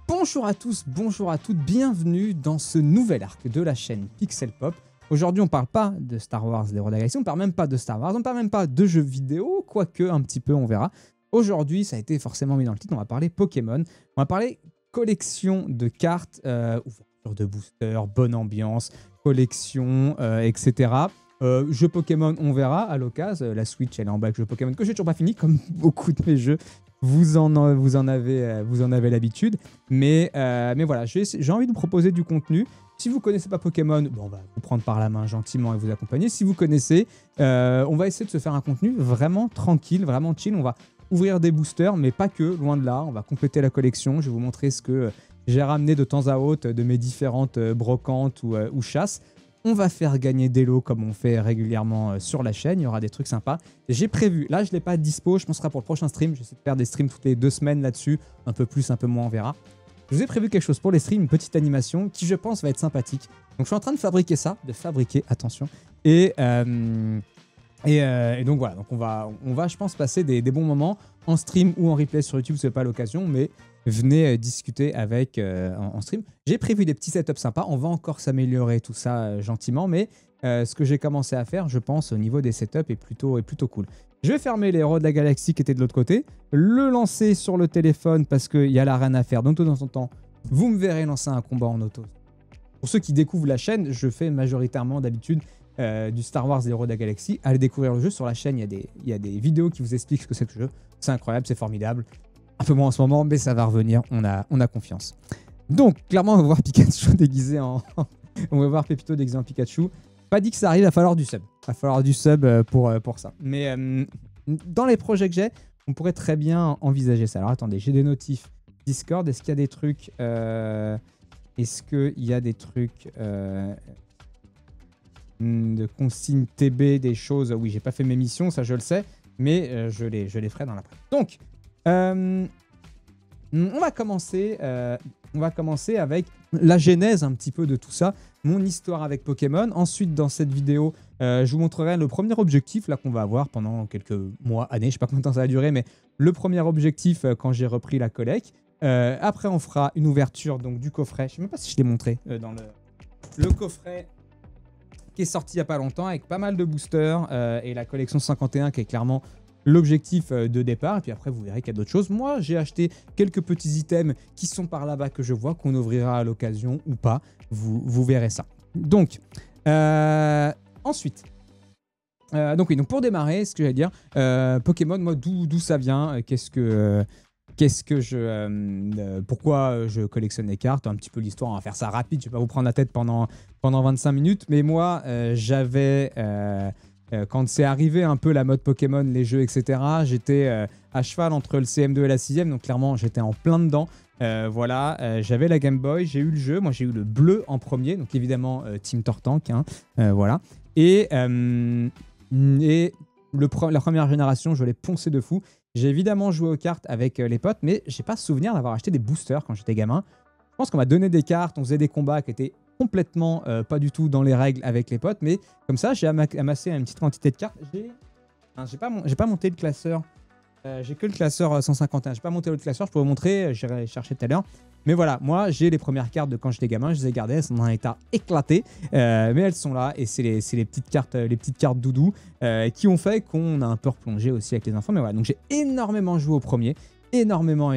Bonjour à tous, bonjour à toutes, bienvenue dans ce nouvel arc de la chaîne Pixel Pop. Aujourd'hui, on parle pas de Star Wars, les Héros de la Galaxie, on parle même pas de Star Wars, on parle même pas de jeux vidéo, quoique un petit peu, on verra. Aujourd'hui, ça a été forcément mis dans le titre, on va parler Pokémon, on va parler collection de cartes, ouverture de boosters, bonne ambiance, collection, etc. Jeux Pokémon, on verra à l'occasion. La Switch, elle est en bas avec jeux Pokémon que j'ai toujours pas fini, comme beaucoup de mes jeux. Vous en avez l'habitude. Mais voilà, j'ai envie de vous proposer du contenu. Si vous ne connaissez pas Pokémon, bon, on va vous prendre par la main gentiment et vous accompagner. Si vous connaissez, on va essayer de se faire un contenu vraiment tranquille, vraiment chill. On va ouvrir des boosters, mais pas que, loin de là. On va compléter la collection. Je vais vous montrer ce que j'ai ramené de temps à autre de mes différentes brocantes ou chasses. On va faire gagner des lots comme on fait régulièrement sur la chaîne. Il y aura des trucs sympas. J'ai prévu, là je ne l'ai pas dispo, je pense que ce sera pour le prochain stream. J'essaie de faire des streams toutes les 2 semaines là-dessus. Un peu plus, un peu moins, on verra. Je vous ai prévu quelque chose pour les streams, une petite animation qui je pense va être sympathique. Donc je suis en train de fabriquer ça, attention. Et donc voilà, donc on va je pense passer des bons moments en stream ou en replay sur YouTube, ce n'est pas l'occasion, mais venez discuter avec en stream. J'ai prévu des petits setups sympas, on va encore s'améliorer tout ça gentiment, mais ce que j'ai commencé à faire, je pense, au niveau des setups est plutôt cool. Je vais fermer les héros de la galaxie qui étaient de l'autre côté, le lancer sur le téléphone parce qu'il y a l'arène à faire. Donc de temps en temps, vous me verrez lancer un combat en auto. Pour ceux qui découvrent la chaîne, je fais majoritairement d'habitude du Star Wars, les héros de la galaxie. Allez découvrir le jeu sur la chaîne, il y a des vidéos qui vous expliquent ce que c'est que le jeu. C'est incroyable, c'est formidable. Un peu moins en ce moment, mais ça va revenir, on a confiance. Donc, clairement, on va voir Pikachu déguisé en... on va voir Pépito déguisé en Pikachu. Pas dit que ça arrive, il va falloir du sub. Il va falloir du sub pour ça. Mais dans les projets que j'ai, on pourrait très bien envisager ça. Alors attendez, j'ai des notifs Discord. Est-ce qu'il y a des trucs... de consignes TB, des choses... Oui, j'ai pas fait mes missions, ça je le sais. Mais je les ferai dans l'après. Donc... on va commencer avec la genèse un petit peu de tout ça, mon histoire avec Pokémon. Ensuite, dans cette vidéo, je vous montrerai le premier objectif là qu'on va avoir pendant quelques mois, années, je sais pas combien de temps ça va durer, mais le premier objectif quand j'ai repris la collecte. Après, on fera une ouverture donc du coffret. Je sais même pas si je l'ai montré dans le coffret qui est sorti il y a pas longtemps avec pas mal de boosters et la collection 51 qui est clairement l'objectif de départ. Et puis après, vous verrez qu'il y a d'autres choses. Moi, j'ai acheté quelques petits items qui sont par là-bas que je vois, qu'on ouvrira à l'occasion ou pas. Vous verrez ça. Donc, ensuite... donc pour démarrer, ce que j'allais dire, Pokémon, moi, d'où ça vient, pourquoi je collectionne les cartes, un petit peu l'histoire, on va faire ça rapide, je vais pas vous prendre la tête pendant 25 minutes, mais moi, j'avais... quand c'est arrivé un peu la mode Pokémon, les jeux, etc., j'étais à cheval entre le CM2 et la 6ème, donc clairement j'étais en plein dedans. Voilà, j'avais la Game Boy, j'ai eu le jeu, moi j'ai eu le bleu en premier, donc évidemment Team Tortank, hein, voilà. Et la première génération, je l'ai poncé de fou. J'ai évidemment joué aux cartes avec les potes, mais j'ai pas souvenir d'avoir acheté des boosters quand j'étais gamin. Je pense qu'on m'a donné des cartes, on faisait des combats qui étaient complètement pas du tout dans les règles avec les potes, mais comme ça j'ai amassé une petite quantité de cartes. J'ai pas monté le classeur, j'ai que le classeur 151, j'ai pas monté l'autre classeur, je peux vous montrer, j'irai chercher tout à l'heure. Mais voilà, moi j'ai les premières cartes de quand j'étais gamin, je les ai gardées, elles sont dans un état éclaté, mais elles sont là et c'est les petites cartes doudou qui ont fait qu'on a un peu replongé aussi avec les enfants. Mais voilà, donc j'ai énormément joué au premier, énormément.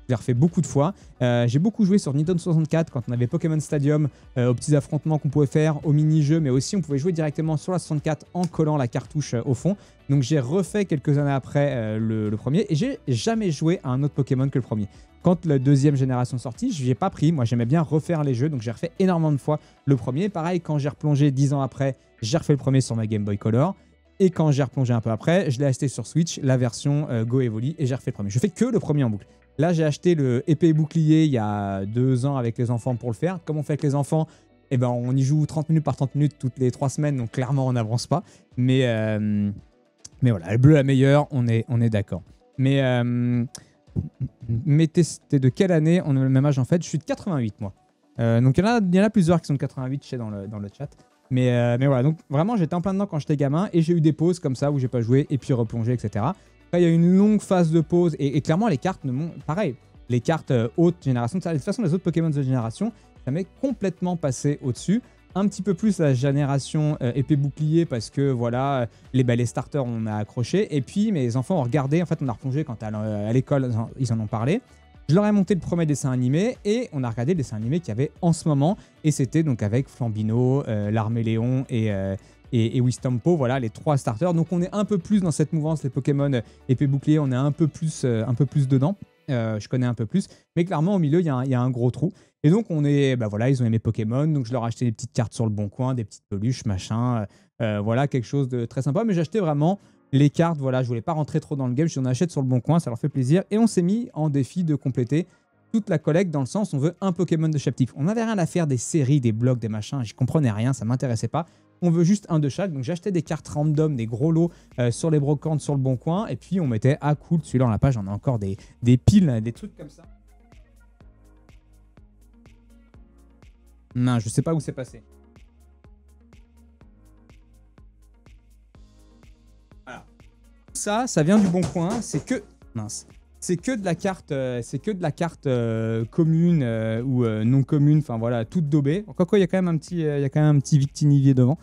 Je l'ai refait beaucoup de fois. J'ai beaucoup joué sur Nintendo 64 quand on avait Pokémon Stadium, aux petits affrontements qu'on pouvait faire, aux mini-jeux, mais aussi on pouvait jouer directement sur la 64 en collant la cartouche au fond. Donc j'ai refait quelques années après le premier et j'ai jamais joué à un autre Pokémon que le premier. Quand la deuxième génération est sortie, je n'y ai pas pris. Moi, j'aimais bien refaire les jeux, donc j'ai refait énormément de fois le premier. Pareil, quand j'ai replongé 10 ans après, j'ai refait le premier sur ma Game Boy Color. Et quand j'ai replongé un peu après, je l'ai acheté sur Switch, la version Go Evoli, et j'ai refait le premier. Je fais que le premier en boucle. Là, j'ai acheté le épée et bouclier il y a 2 ans avec les enfants pour le faire. Comme on fait avec les enfants, eh ben, on y joue 30 minutes par 30 minutes toutes les 3 semaines, donc clairement, on n'avance pas. Mais voilà, le bleu la meilleure, on est d'accord. Mais t'es de quelle année? On a le même âge en fait. Je suis de 88, moi. Donc il y en a plusieurs qui sont de 88, je sais, dans le chat. Mais voilà, donc vraiment, j'étais en plein dedans quand j'étais gamin et j'ai eu des pauses comme ça où j'ai pas joué et puis replongé, etc. Après, il y a eu une longue phase de pause et clairement, les cartes, pareil, les cartes haute génération. De toute façon, les autres Pokémon de génération, ça m'est complètement passé au-dessus. Un petit peu plus la génération épée bouclier parce que voilà, les starters on a accroché. Et puis mes enfants ont regardé, en fait on a replongé quand à l'école, ils en ont parlé. Je leur ai monté le premier dessin animé et on a regardé le dessin animé qu'il y avait en ce moment. Et c'était donc avec Flambino, l'Arméléon et Wistampo, voilà les 3 starters. Donc on est un peu plus dans cette mouvance, les Pokémon épée bouclier, on est un peu plus dedans. Je connais un peu plus. Mais clairement au milieu il y a un gros trou. Et donc, voilà, ils ont aimé Pokémon, donc je leur ai acheté des petites cartes sur le bon coin, des petites peluches, machin, voilà, quelque chose de très sympa. Mais j'ai acheté vraiment les cartes, voilà, je voulais pas rentrer trop dans le game, je en achète sur le bon coin, ça leur fait plaisir. Et on s'est mis en défi de compléter toute la collecte dans le sens, on veut un Pokémon de chaque type. On n'avait rien à faire des séries, des blocs, des machins, je comprenais rien, ça m'intéressait pas. On veut juste un de chaque, donc j'ai acheté des cartes random, des gros lots sur les brocantes, sur le bon coin, et puis on mettait, ah cool, celui-là dans la page, on a encore des piles, des trucs comme ça. Non, je sais pas où c'est passé. Voilà. Ça vient du bon coin. C'est que mince. C'est que de la carte, commune ou non commune. Enfin voilà, toute daubée. Encore quoi, il y a quand même un petit Victinivier devant.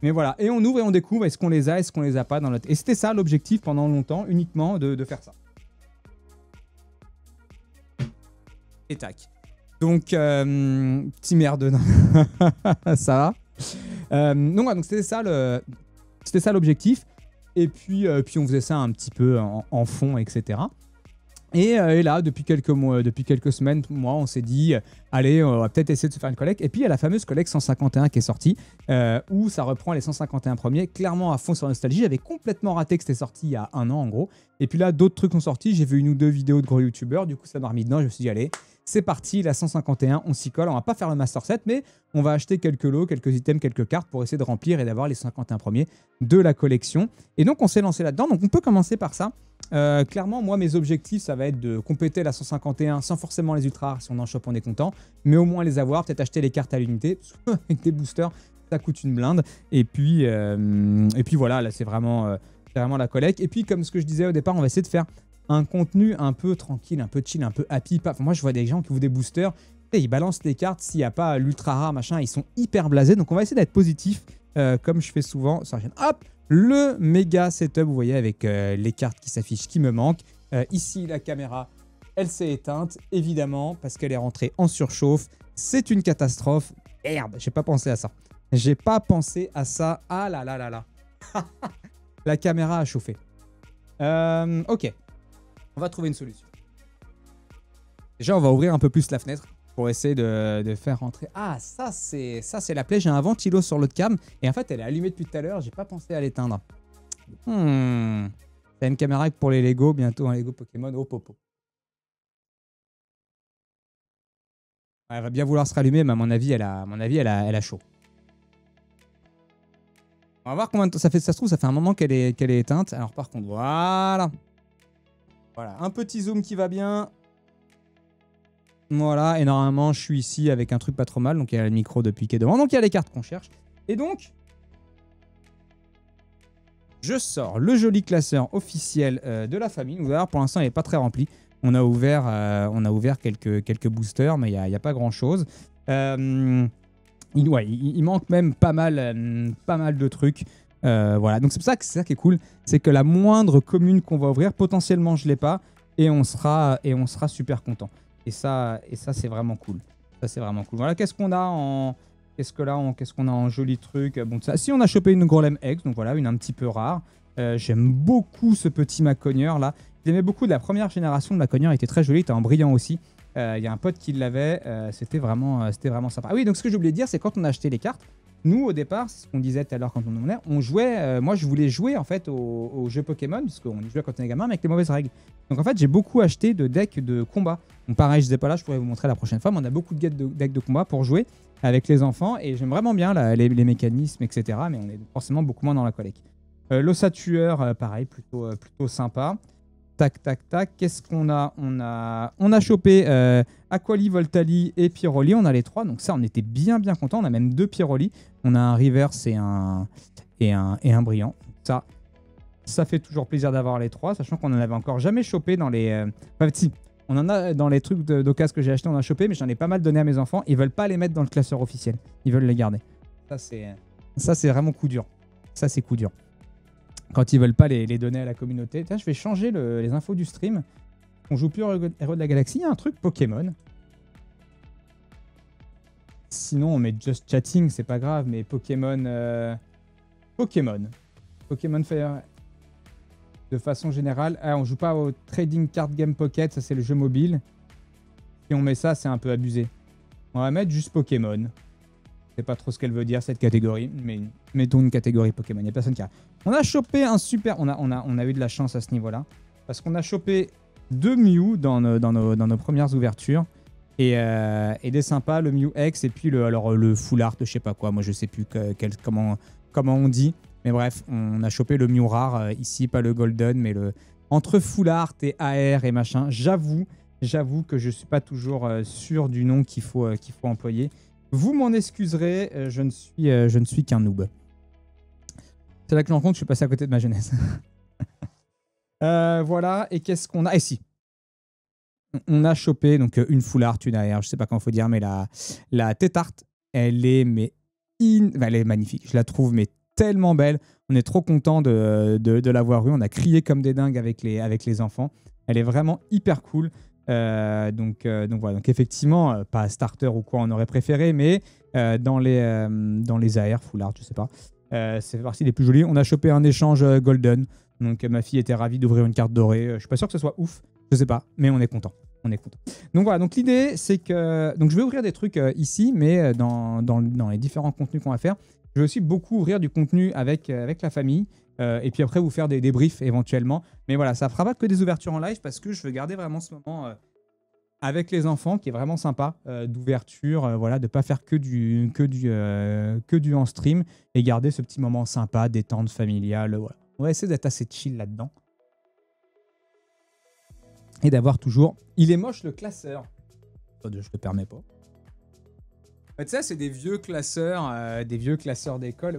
Mais voilà. Et on ouvre et on découvre. Est-ce qu'on les a, est-ce qu'on les a pas dans notre. Et c'était ça l'objectif pendant longtemps, uniquement de faire ça. Et tac. Donc, petit merde, ça va. Donc c'était ça l'objectif. Et puis on faisait ça un petit peu en fond, etc. Et là, depuis quelques mois, depuis quelques semaines, on s'est dit, allez, on va peut-être essayer de se faire une collecte. Et puis il y a la fameuse collecte 151 qui est sortie, où ça reprend les 151 premiers, clairement à fond sur Nostalgie. J'avais complètement raté que c'était sorti il y a un an en gros. Et puis là, d'autres trucs sont sortis. J'ai vu 1 ou 2 vidéos de gros youtubeurs. Du coup, ça m'a remis dedans. Je me suis dit, allez, c'est parti, la 151, on s'y colle. On va pas faire le Master Set, mais on va acheter quelques lots, quelques items, quelques cartes pour essayer de remplir et d'avoir les 51 premiers de la collection. Et donc, on s'est lancé là-dedans. Donc, on peut commencer par ça. Clairement, moi, mes objectifs, ça va être de compléter la 151 sans forcément les ultra rares. Si on en chope, on est content. Mais au moins les avoir, peut-être acheter les cartes à l'unité. Avec des boosters, ça coûte une blinde. Et puis voilà, là, c'est vraiment la collecte. Et puis, comme ce que je disais au départ, on va essayer de faire un contenu un peu tranquille, un peu chill, un peu happy. Enfin, moi, je vois des gens qui ouvrent des boosters. Et ils balancent les cartes. S'il n'y a pas l'ultra rare, machin, ils sont hyper blasés. Donc, on va essayer d'être positif, comme je fais souvent sur la chaîne. Hop! Le méga setup, vous voyez, avec les cartes qui s'affichent, qui me manquent. Ici, la caméra, elle s'est éteinte, évidemment, parce qu'elle est rentrée en surchauffe. C'est une catastrophe. Merde, j'ai pas pensé à ça. J'ai pas pensé à ça. Ah là là là là. La caméra a chauffé. Ok. On va trouver une solution. Déjà, on va ouvrir un peu plus la fenêtre pour essayer de faire rentrer. Ah, ça c'est la plaie. J'ai un ventilo sur l'autre cam et en fait elle est allumée depuis tout à l'heure. J'ai pas pensé à l'éteindre. T'as une caméra pour les Lego, bientôt un Lego Pokémon. Oh popo. Ouais, elle va bien vouloir se rallumer, mais à mon avis elle a chaud. On va voir combien de temps ça fait. Ça se trouve, ça fait un moment qu'elle est éteinte. Alors par contre, voilà, un petit zoom qui va bien. Voilà, et normalement, je suis ici avec un truc pas trop mal. Donc, il y a le micro depuis qui est devant. Donc, il y a les cartes qu'on cherche. Et donc, je sors le joli classeur officiel de la famille. Vous allez voir, pour l'instant, il n'est pas très rempli. On a ouvert quelques boosters, mais il n'y a pas grand-chose. Il manque même pas mal de trucs. Voilà, donc c'est ça qui est cool. C'est que la moindre commune qu'on va ouvrir, potentiellement, je ne l'ai pas. Et on sera super content. Et ça c'est vraiment cool. Ça, c'est vraiment cool. Voilà, qu'est-ce qu'on a en joli truc. Bon, ça, si on a chopé une Golem X, donc voilà, une un petit peu rare. J'aime beaucoup ce petit Macogneur là. J'aimais beaucoup de la première génération de Macogneur. Il était très joli, il était en brillant aussi. Il y a un pote qui l'avait. C'était vraiment sympa. Ah oui, donc ce que j'ai oublié de dire, c'est quand on a acheté les cartes, nous, au départ, c'est ce qu'on disait tout à l'heure quand on en est, on jouait. Moi, je voulais jouer en fait au jeu Pokémon, parce qu'on y jouait quand on est gamin, mais avec les mauvaises règles. Donc en fait, j'ai beaucoup acheté de decks de combat. Donc pareil, je ne sais pas là, je pourrais vous montrer la prochaine fois, mais on a beaucoup de decks de combat pour jouer avec les enfants, et j'aime vraiment bien les mécanismes, etc. Mais on est forcément beaucoup moins dans la collecte. L'ossatueur, pareil, plutôt sympa. Tac, tac, tac. Qu'est-ce qu'on a ? On a chopé Aquali, Voltali et Pyroli. On a les 3. Donc ça, on était bien content. On a même 2 Pyroli. On a un Reverse et un Brillant. Ça fait toujours plaisir d'avoir les 3, sachant qu'on n'en avait encore jamais chopé dans les... Enfin, si, On en a dans les trucs d'occasion que j'ai acheté, on a chopé, mais j'en ai pas mal donné à mes enfants. Ils veulent pas les mettre dans le classeur officiel. Ils veulent les garder. Ça, c'est vraiment coup dur. Ça, c'est coup dur. Quand ils veulent pas les donner à la communauté. Tiens, je vais changer les infos du stream. On joue plus Héros de la Galaxie. Il y a un truc Pokémon. Sinon, on met Just Chatting, c'est pas grave, mais Pokémon... Pokémon Fire... De façon générale, on joue pas au Trading Card Game Pocket, ça c'est le jeu mobile. Si on met ça, c'est un peu abusé. On va mettre juste Pokémon. Je sais pas trop ce qu'elle veut dire cette catégorie, mais mettons une catégorie Pokémon. Il n'y a personne qui a. On a chopé un super. On a eu de la chance à ce niveau-là. Parce qu'on a chopé 2 Mew dans nos premières ouvertures. Et des sympas, le Mew X et puis le Full Art, je sais pas quoi. Moi, je sais plus comment on dit. Mais bref, on a chopé le Mew rare ici, pas le Golden, mais entre Full Art et AR et machin. J'avoue que je suis pas toujours sûr du nom qu'il faut employer. Vous m'en excuserez, je ne suis qu'un noob. C'est là que je me rends compte que je suis passé à côté de ma jeunesse. Voilà, et qu'est-ce qu'on a ici? On a chopé donc une Full Art, une AR, je sais pas comment il faut dire, mais la Tétart, elle est magnifique. Je la trouve tellement belle. On est trop content de l'avoir eu. On a crié comme des dingues avec les enfants. Elle est vraiment hyper cool. Donc voilà. Donc effectivement, pas starter ou quoi, on aurait préféré, mais dans les AR, Full Art, je sais pas. C'est partie des plus jolies. On a chopé un échange Golden. Donc ma fille était ravie d'ouvrir une carte dorée. Je suis pas sûr que ce soit ouf. Je sais pas, mais on est content. Donc voilà, donc l'idée c'est que je vais ouvrir des trucs ici, mais dans les différents contenus qu'on va faire, je vais aussi beaucoup ouvrir du contenu avec la famille et puis après vous faire des débriefs éventuellement. Mais voilà, ça fera pas que des ouvertures en live parce que je veux garder vraiment ce moment avec les enfants qui est vraiment sympa d'ouverture, voilà, de pas faire que du en stream et garder ce petit moment sympa, détente familiale. Voilà. On va essayer d'être assez chill là-dedans. Et d'avoir toujours... Il est moche le classeur. Je le permets pas. Tu sais, c'est des vieux classeurs d'école.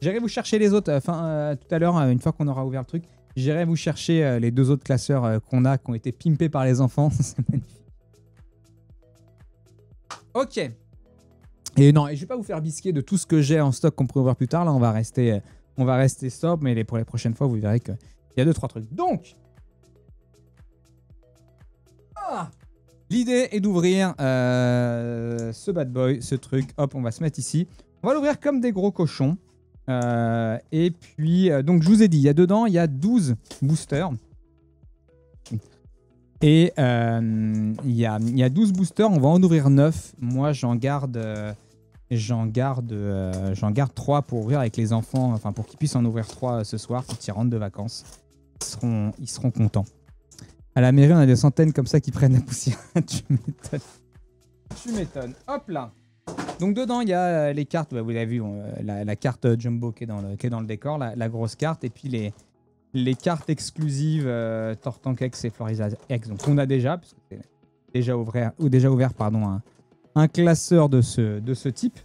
J'irai vous chercher les autres. Tout à l'heure, une fois qu'on aura ouvert le truc, j'irai vous chercher les 2 autres classeurs qui ont été pimpés par les enfants. C'est magnifique. Ok. Et non, et je vais pas vous faire bisquer de tout ce que j'ai en stock qu'on pourrait ouvrir plus tard. Là, on va rester stop, mais pour les prochaines fois, vous verrez qu'il y a 2-3 trucs. Donc... l'idée est d'ouvrir ce bad boy, ce truc. Hop, on va se mettre ici. On va l'ouvrir comme des gros cochons. Et puis, donc je vous ai dit, il y a 12 boosters. Et il y a 12 boosters, on va en ouvrir 9. Moi, j'en garde 3 pour ouvrir avec les enfants, enfin pour qu'ils puissent en ouvrir 3 ce soir quand ils rentrent de vacances. Ils seront contents. À la mairie, on a des centaines comme ça qui prennent la poussière. Tu m'étonnes. Hop là. Donc dedans, il y a les cartes. Bah, vous l'avez vu, la carte Jumbo qui est dans le décor, la grosse carte. Et puis les cartes exclusives Tortank et Floriza X. Donc on a déjà, parce que c'est déjà ouvert pardon, un classeur de ce type.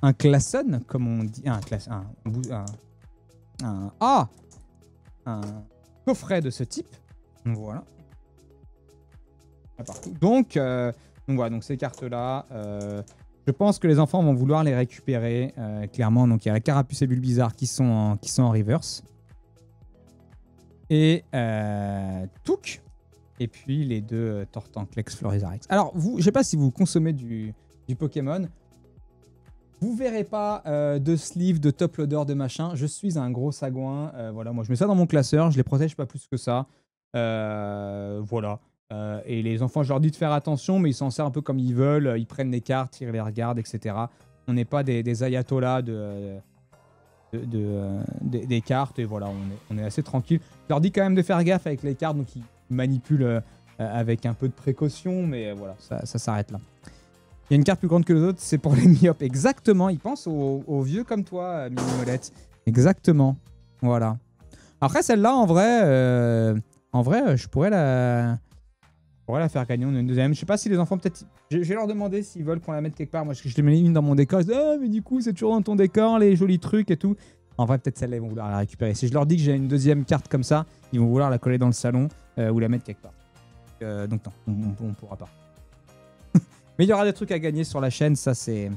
Un classon, comme on dit. Un coffret de ce type. Voilà. Donc voilà, donc ces cartes-là, je pense que les enfants vont vouloir les récupérer, clairement. Donc il y a la Carapuce et Bulbizarre qui sont en reverse. Et Touk. Et puis les 2 Tortanklex Florizarex. Alors, je ne sais pas si vous consommez du Pokémon. Vous verrez pas de sleeve, de top loader, de machin. Je suis un gros sagouin. Voilà, moi je mets ça dans mon classeur. Je les protège pas plus que ça. Voilà. Et les enfants, je leur dis de faire attention, mais ils s'en servent un peu comme ils veulent. Ils prennent des cartes, ils les regardent, etc. On n'est pas des ayatollahs des cartes. Et voilà, on est assez tranquille. Je leur dis quand même de faire gaffe avec les cartes, donc ils manipulent avec un peu de précaution. Mais voilà, ça s'arrête là. Il y a une carte plus grande que les autres, c'est pour les myopes. Exactement, ils pensent aux vieux comme toi, Mimi Molette. Exactement, voilà. Après, celle-là, en vrai, je pourrais la faire gagner. On a une deuxième. Je sais pas si les enfants, peut-être... Je vais leur demander s'ils veulent qu'on la mette quelque part. Moi, je te mets une dans mon décor. Ils disent, ah, mais du coup, c'est toujours dans ton décor, les jolis trucs et tout. En vrai, peut-être celle-là, ils vont vouloir la récupérer. Si je leur dis que j'ai une deuxième carte comme ça, ils vont vouloir la coller dans le salon ou la mettre quelque part. Donc non, on pourra pas. Mais il y aura des trucs à gagner sur la chaîne, ça c'est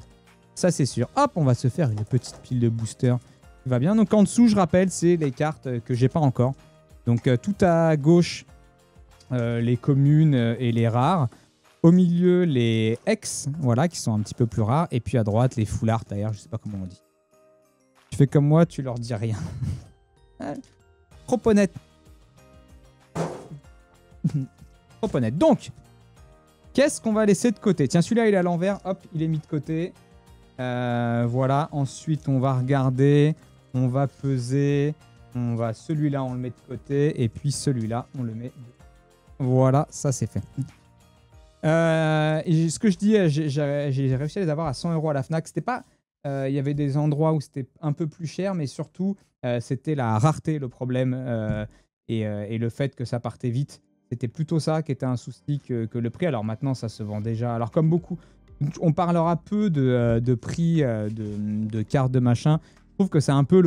sûr. Hop, on va se faire une petite pile de boosters. Qui va bien. Donc en dessous, je rappelle, c'est les cartes que j'ai pas encore. Donc tout à gauche, les communes et les rares. Au milieu, les ex, voilà, qui sont un petit peu plus rares. Et puis à droite, les full art, d'ailleurs, je sais pas comment on dit. Tu fais comme moi, tu leur dis rien. Trop honnête. Trop honnête. Donc, qu'est-ce qu'on va laisser de côté? Tiens, celui-là, il est à l'envers. Hop, il est mis de côté. Voilà. Ensuite, on va regarder. On va peser. Celui-là, on le met de côté. Et puis celui-là, on le met. Voilà, ça, c'est fait. Et ce que je dis, j'ai réussi à les avoir à 100 € à la Fnac. C'était pas, il y avait des endroits où c'était un peu plus cher, mais surtout c'était la rareté le problème et le fait que ça partait vite. C'était plutôt ça qui était un souci que le prix. Alors maintenant, ça se vend déjà. Alors comme beaucoup, on parlera peu de prix de cartes de machin. Je trouve que c'est un peu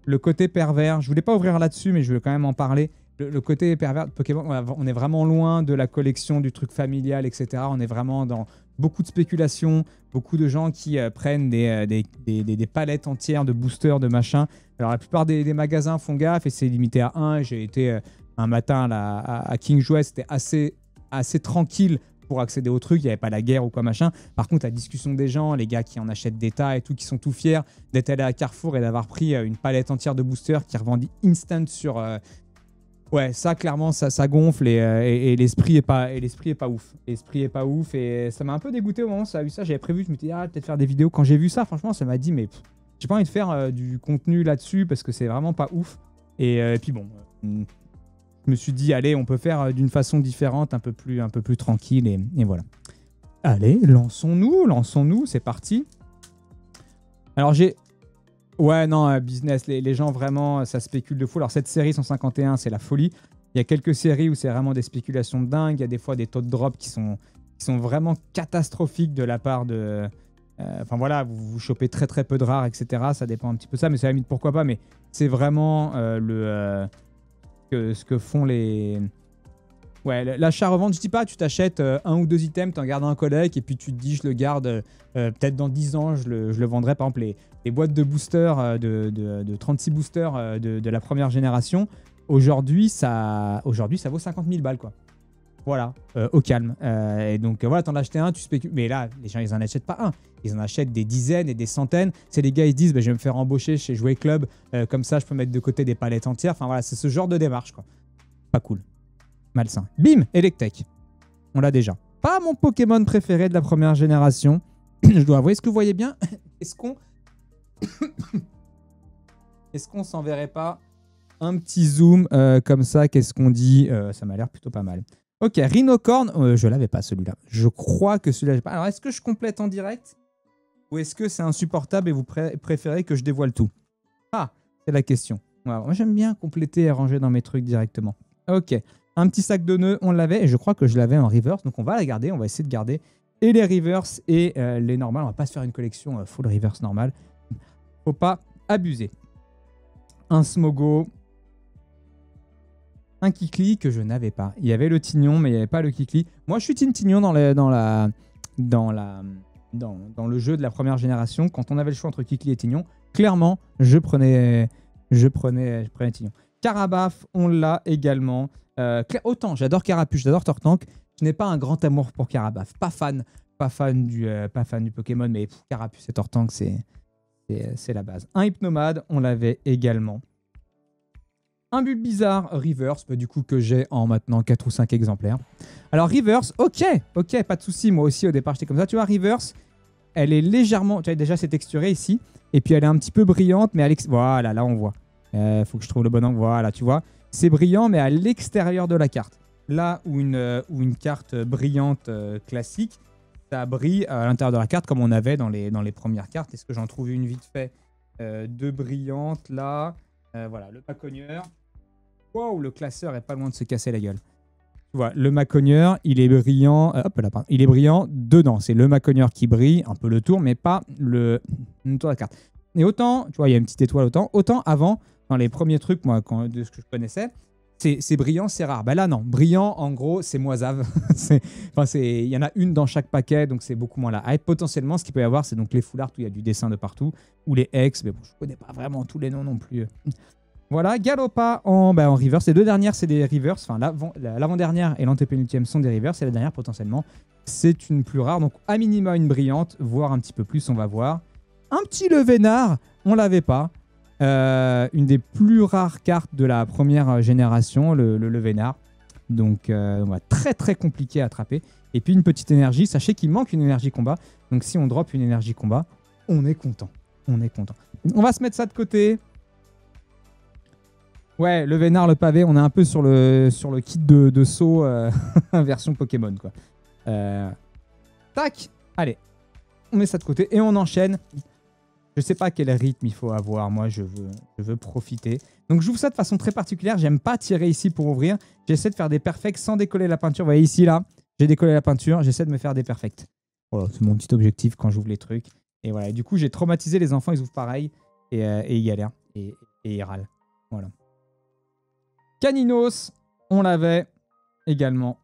le côté pervers. Je voulais pas ouvrir là-dessus, mais je veux quand même en parler. Le côté pervers de Pokémon, on est vraiment loin de la collection du truc familial, etc. On est vraiment dans beaucoup de spéculation, beaucoup de gens qui prennent des palettes entières de boosters, de machins. Alors la plupart des magasins font gaffe et c'est limité à un. J'ai été un matin là, à King Jouet, c'était assez tranquille pour accéder au truc, il n'y avait pas la guerre ou quoi machin. Par contre, la discussion des gens, les gars qui en achètent des tas et tout, qui sont tout fiers d'être allés à Carrefour et d'avoir pris une palette entière de boosters qui revendit instant sur... Ouais, ça clairement, ça gonfle et l'esprit est pas ouf. L'esprit est pas ouf et ça m'a un peu dégoûté au moment où ça a eu ça. J'avais prévu, je m'étais dit, peut-être faire des vidéos. Quand j'ai vu ça, franchement, ça m'a dit, mais j'ai pas envie de faire du contenu là-dessus parce que c'est vraiment pas ouf. Et puis bon, je me suis dit, allez, on peut faire d'une façon différente, un peu plus tranquille et voilà. Allez, lançons-nous, c'est parti. Alors Ouais, non, business, les gens vraiment, ça spécule de fou. Alors cette série 151, c'est la folie. Il y a quelques séries où c'est vraiment des spéculations de dingue. Il y a des fois des taux de drop qui sont vraiment catastrophiques de la part de... Enfin voilà, vous chopez très très peu de rares, etc. Ça dépend un petit peu de ça, mais c'est à la limite pourquoi pas. Mais c'est vraiment ce que font les... Ouais, l'achat-revente, je dis pas, tu t'achètes un ou deux items, tu en gardes un collègue et puis tu te dis, je le garde peut-être dans 10 ans, je le vendrai. Par exemple, les boîtes de boosters, de 36 boosters de la première génération, aujourd'hui, ça vaut 50 000 balles, quoi. Voilà, au calme. Et donc, voilà, t'en as acheté un, tu spécules. Mais là, les gens, ils en achètent pas un. Ils en achètent des dizaines et des centaines. C'est les gars, ils se disent, bah, je vais me faire embaucher chez Jouet Club. Comme ça, je peux mettre de côté des palettes entières. Enfin, voilà, c'est ce genre de démarche, quoi. Pas cool. Malsain. Bim, Electek. On l'a déjà. Pas mon Pokémon préféré de la première génération. Je dois avouer. Est-ce que vous voyez bien? Est-ce qu'on s'enverrait pas un petit zoom comme ça? Qu'est-ce qu'on dit? Ça m'a l'air plutôt pas mal. Ok, Rhinocorn. Je l'avais pas celui-là. Je crois que celui-là, j'ai pas. Alors, est-ce que je complète en direct? Ou est-ce que c'est insupportable et vous préférez que je dévoile tout? Ah, c'est la question. Ouais, moi, j'aime bien compléter et ranger dans mes trucs directement. Ok. Un petit sac de nœuds, on l'avait et je crois que je l'avais en reverse. Donc on va la garder, on va essayer de garder et les reverse et les normales. On va pas se faire une collection full reverse normal. Faut pas abuser. Un Smogo. Un Kikli que je n'avais pas. Il y avait le Tignon mais il n'y avait pas le Kikli. Moi je suis Team Tignon dans le jeu de la première génération. Quand on avait le choix entre Kikli et Tignon, clairement je prenais Tignon. Carabaf, on l'a également. Autant, j'adore Carapuce, j'adore Tortank. Je n'ai pas un grand amour pour Carabaf. Pas fan du Pokémon, mais Carapuce et Tortank, c'est la base. Un Hypnomade, on l'avait également. Un Bulbizarre Reverse, du coup que j'ai en maintenant 4 ou 5 exemplaires. Alors Reverse, ok, pas de souci. Moi aussi au départ j'étais comme ça. Tu vois, Reverse, elle est légèrement, tu vois déjà c'est texturé ici, et puis elle est un petit peu brillante, mais voilà, là on voit. Faut que je trouve le bon angle. Voilà, tu vois. C'est brillant, mais à l'extérieur de la carte. Là où une carte brillante classique, ça brille à l'intérieur de la carte, comme on avait dans les premières cartes. Est-ce que j'en trouve une vite fait de brillante là voilà, le Macogneur. Wow, le classeur est pas loin de se casser la gueule. Tu vois, le Macogneur, il est brillant. Hop là, il est brillant dedans. C'est le Macogneur qui brille, un peu le tour, mais pas le tour de la carte. Et autant, tu vois, il y a une petite étoile autant avant, dans les premiers trucs, moi, de ce que je connaissais, c'est brillant, c'est rare. Bah là, non. Brillant, en gros, c'est moisave. Il y en a une dans chaque paquet, donc c'est beaucoup moins la hype. Potentiellement, ce qu'il peut y avoir, c'est donc les foulards où il y a du dessin de partout, ou les X, mais bon, je connais pas vraiment tous les noms non plus. Voilà, Galopa en reverse. Les deux dernières, c'est des reverse. Enfin, l'avant-dernière et l'antépénultième sont des reverse, et la dernière, potentiellement, c'est une plus rare. Donc, à minima, une brillante, voire un petit peu plus, on va voir. Un petit Levénard, on l'avait pas. Une des plus rares cartes de la première génération, le Levénard. Donc, très très compliqué à attraper. Et puis une petite énergie. Sachez qu'il manque une énergie combat. Donc, si on drop une énergie combat, on est content. On est content. On va se mettre ça de côté. Ouais, Levénard, le pavé, on est un peu sur le kit de saut version Pokémon, quoi. Tac. Allez, on met ça de côté et on enchaîne. Je sais pas quel rythme il faut avoir. Moi, je veux profiter. Donc, j'ouvre ça de façon très particulière. J'aime pas tirer ici pour ouvrir. J'essaie de faire des perfects sans décoller la peinture. Vous voyez ici, là, j'ai décollé la peinture. J'essaie de me faire des perfects. Voilà, c'est mon petit objectif quand j'ouvre les trucs. Et voilà. Et du coup, j'ai traumatisé les enfants. Ils ouvrent pareil et ils galèrent et ils râlent. Voilà. Caninos, on l'avait également.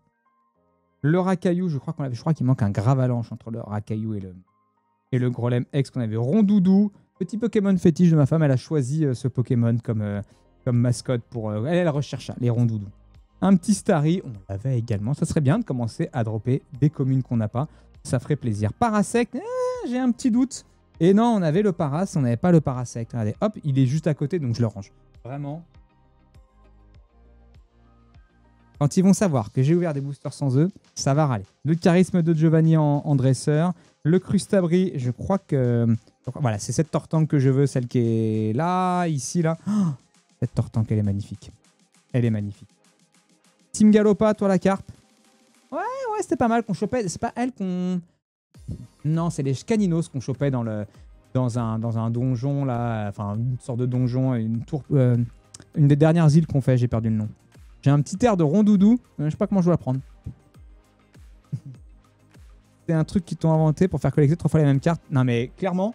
Le Racaillou, je crois qu'on l'avait. Je crois qu'il manque un Gravalanche entre le Racaillou et le Grolem X qu'on avait. Rondoudou, petit Pokémon fétiche de ma femme. Elle a choisi ce Pokémon comme mascotte pour... elle recherche ça, les Rondoudou. Un petit Starry, on l'avait également. Ça serait bien de commencer à dropper des communes qu'on n'a pas. Ça ferait plaisir. Parasect, j'ai un petit doute. Et non, on avait le Paras, on n'avait pas le Parasect. Regardez, hop, il est juste à côté, donc je le range. Vraiment. Quand ils vont savoir que j'ai ouvert des boosters sans eux, ça va râler. Le charisme de Giovanni en dresseur. Le Crustabri, je crois que... Voilà, c'est cette Tortank que je veux, celle qui est là, ici, là. Oh, cette Tortank, elle est magnifique. Elle est magnifique. Team Galopa, toi la carpe. Ouais, c'était pas mal qu'on chopait. C'est pas elle qu'on... Non, c'est les Caninos qu'on chopait dans un donjon, là. Enfin, une sorte de donjon, une tour... une des dernières îles qu'on fait, j'ai perdu le nom. J'ai un petit air de Rondoudou. Je sais pas comment je dois la prendre. C'est un truc qu'ils t'ont inventé pour faire collecter 3 fois les mêmes cartes. Non, mais clairement,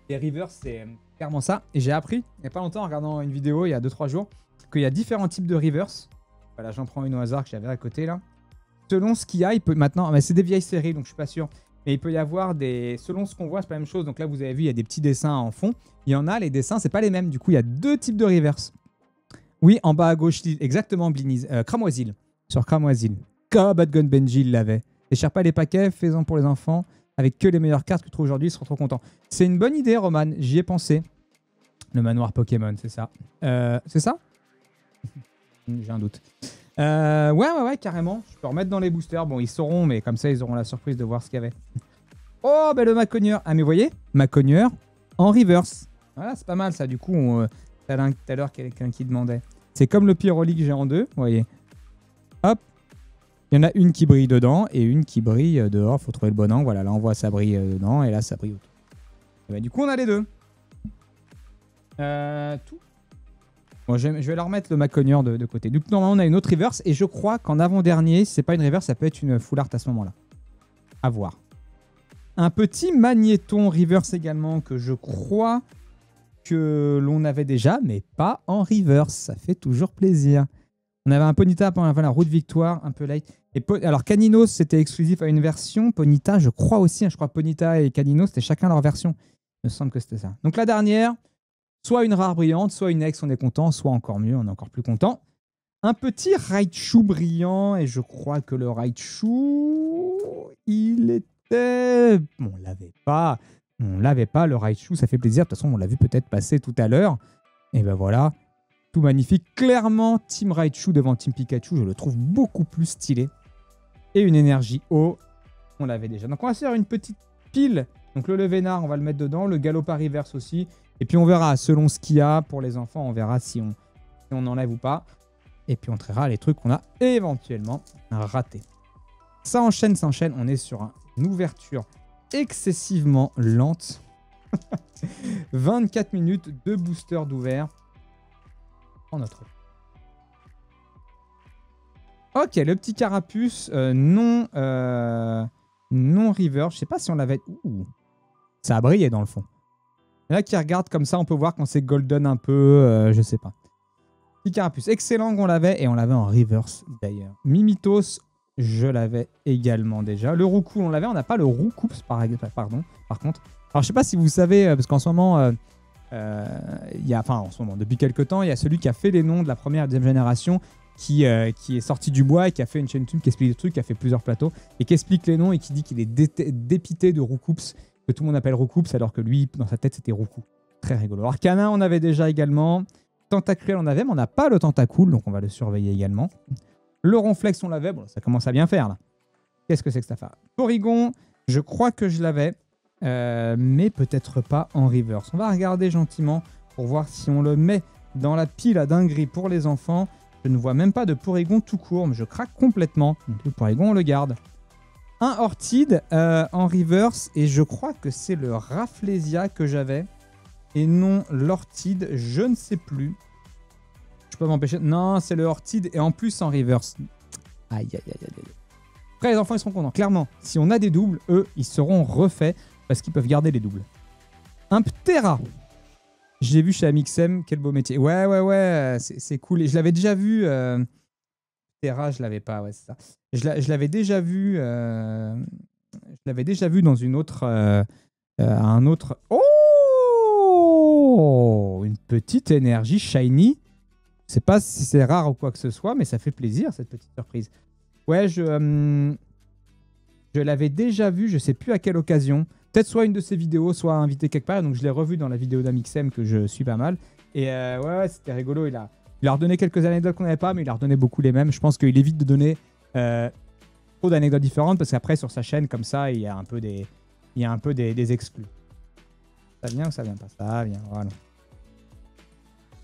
les Rivers, c'est clairement ça. Et j'ai appris, il n'y a pas longtemps, en regardant une vidéo, il y a 2-3 jours, qu'il y a différents types de Rivers. Voilà, j'en prends une au hasard que j'avais à côté, là. Selon ce qu'il y a, il peut maintenant... Mais c'est des vieilles séries, donc je suis pas sûr. Mais il peut y avoir des... Selon ce qu'on voit, c'est pas la même chose. Donc là, vous avez vu, il y a des petits dessins en fond. Il y en a, les dessins, c'est pas les mêmes. Du coup, il y a 2 types de Rivers. Oui, en bas à gauche, exactement, Cramoisil. Sur Cramoisil. Badgun Benji l'avait. Déchire pas les paquets, fais-en pour les enfants. Avec que les meilleures cartes que tu trouves aujourd'hui, ils seront trop contents. C'est une bonne idée, Roman. J'y ai pensé. Le manoir Pokémon, c'est ça. C'est ça? J'ai un doute. Ouais, carrément. Je peux remettre dans les boosters. Bon, ils sauront, mais comme ça, ils auront la surprise de voir ce qu'il y avait. Oh, ben le Macogneur. Ah, mais vous voyez, Macogneur en reverse. Voilà, c'est pas mal ça. Du coup, tout à l'heure, quelqu'un qui demandait. C'est comme le Pyrolique Géant 2, vous voyez. Hop. Il y en a une qui brille dedans et une qui brille dehors. Il faut trouver le bon angle. Voilà, là, on voit ça brille dedans et là, ça brille autour. Et ben, du coup, on a les deux. Tout. Bon, je vais leur mettre le Macogneur de côté. Donc, normalement, on a une autre reverse. Et je crois qu'en avant-dernier, si c'est pas une reverse, ça peut être une full art à ce moment-là. À voir. Un petit Magnéton reverse également que je crois que l'on avait déjà, mais pas en reverse. Ça fait toujours plaisir. On avait un Ponyta pendant la route victoire, un peu light. Et alors, Caninos, c'était exclusif à une version. Ponyta, je crois aussi. Je crois Ponyta et Caninos, c'était chacun leur version. Il me semble que c'était ça. Donc, la dernière, soit une rare brillante, soit une ex, on est content. Soit encore mieux, on est encore plus content. Un petit Raichu brillant. Et je crois que le Raichu, il était... Bon, on l'avait pas. On l'avait pas, le Raichu, ça fait plaisir. De toute façon, on l'a vu peut-être passer tout à l'heure. Et ben voilà. Tout magnifique. Clairement, Team Raichu devant Team Pikachu, je le trouve beaucoup plus stylé. Et une énergie haut, on l'avait déjà. Donc on va se faire une petite pile. Donc le Levénard, on va le mettre dedans. Le Galopa Reverse aussi. Et puis on verra, selon ce qu'il y a pour les enfants, on verra si on enlève ou pas. Et puis on traitera les trucs qu'on a éventuellement ratés. Ça enchaîne. On est sur une ouverture excessivement lente. 24 minutes de booster d'ouvert. En notre. Ok, le petit carapuce non river. Je sais pas si on l'avait... Ouh, ça a brillé dans le fond. Là qui regarde comme ça, on peut voir quand c'est golden un peu. Je sais pas. Petit Carapuce. Excellent on l'avait, et on l'avait en reverse d'ailleurs. Mimitos, je l'avais également déjà. Le Roucou, on l'avait. On n'a pas le Roucoups, pardon, par contre. Alors, je sais pas si vous savez, parce qu'en ce moment, depuis quelques temps, il y a celui qui a fait les noms de la première et deuxième génération qui est sorti du bois et qui a fait une chaîne YouTube qui explique des trucs, qui a fait plusieurs plateaux et qui explique les noms et qui dit qu'il est dépité de Roucoups, que tout le monde appelle Roucoups, alors que lui, dans sa tête, c'était Roucou. Très rigolo. Arcana, on avait déjà également. Tentacruel, on avait, mais on n'a pas le Tentacool, donc on va le surveiller également. Le Ronflex, on l'avait. Bon, ça commence à bien faire, là. Qu'est-ce que c'est que cette affaire? Porygon, je crois que je l'avais, mais peut-être pas en reverse. On va regarder gentiment pour voir si on le met dans la pile à dinguerie pour les enfants. Je ne vois même pas de Porygon tout court, mais je craque complètement. Donc le Porygon, on le garde. Un Orchid en reverse, et je crois que c'est le Rafflesia que j'avais, et non l'Orchid, je ne sais plus. Je peux m'empêcher. Non, c'est le Orchid, et en plus en reverse. Aïe, aïe, aïe, aïe. Après, les enfants, ils seront contents. Clairement, si on a des doubles, eux, ils seront refaits, parce qu'ils peuvent garder les doubles. Un Ptera. J'ai vu chez Amixem, quel beau métier. Ouais, c'est cool. Et je l'avais déjà vu. Ptera, je l'avais pas, ouais, c'est ça. Je l'avais déjà vu. Je l'avais déjà vu dans une autre. Un autre. Oh, une petite énergie shiny. Je sais pas si c'est rare ou quoi que ce soit, mais ça fait plaisir, cette petite surprise. Ouais, je l'avais déjà vu, je sais plus à quelle occasion. Peut-être soit une de ses vidéos, soit invité quelque part. Donc je l'ai revu dans la vidéo d'Amixem que je suis pas mal. Et ouais, c'était rigolo. Il a redonné quelques anecdotes qu'on n'avait pas, mais il a redonné beaucoup les mêmes. Je pense qu'il évite de donner trop d'anecdotes différentes parce qu'après, sur sa chaîne, comme ça, il y a un peu des exclus. Ça vient ou ça vient pas? Ça vient, voilà.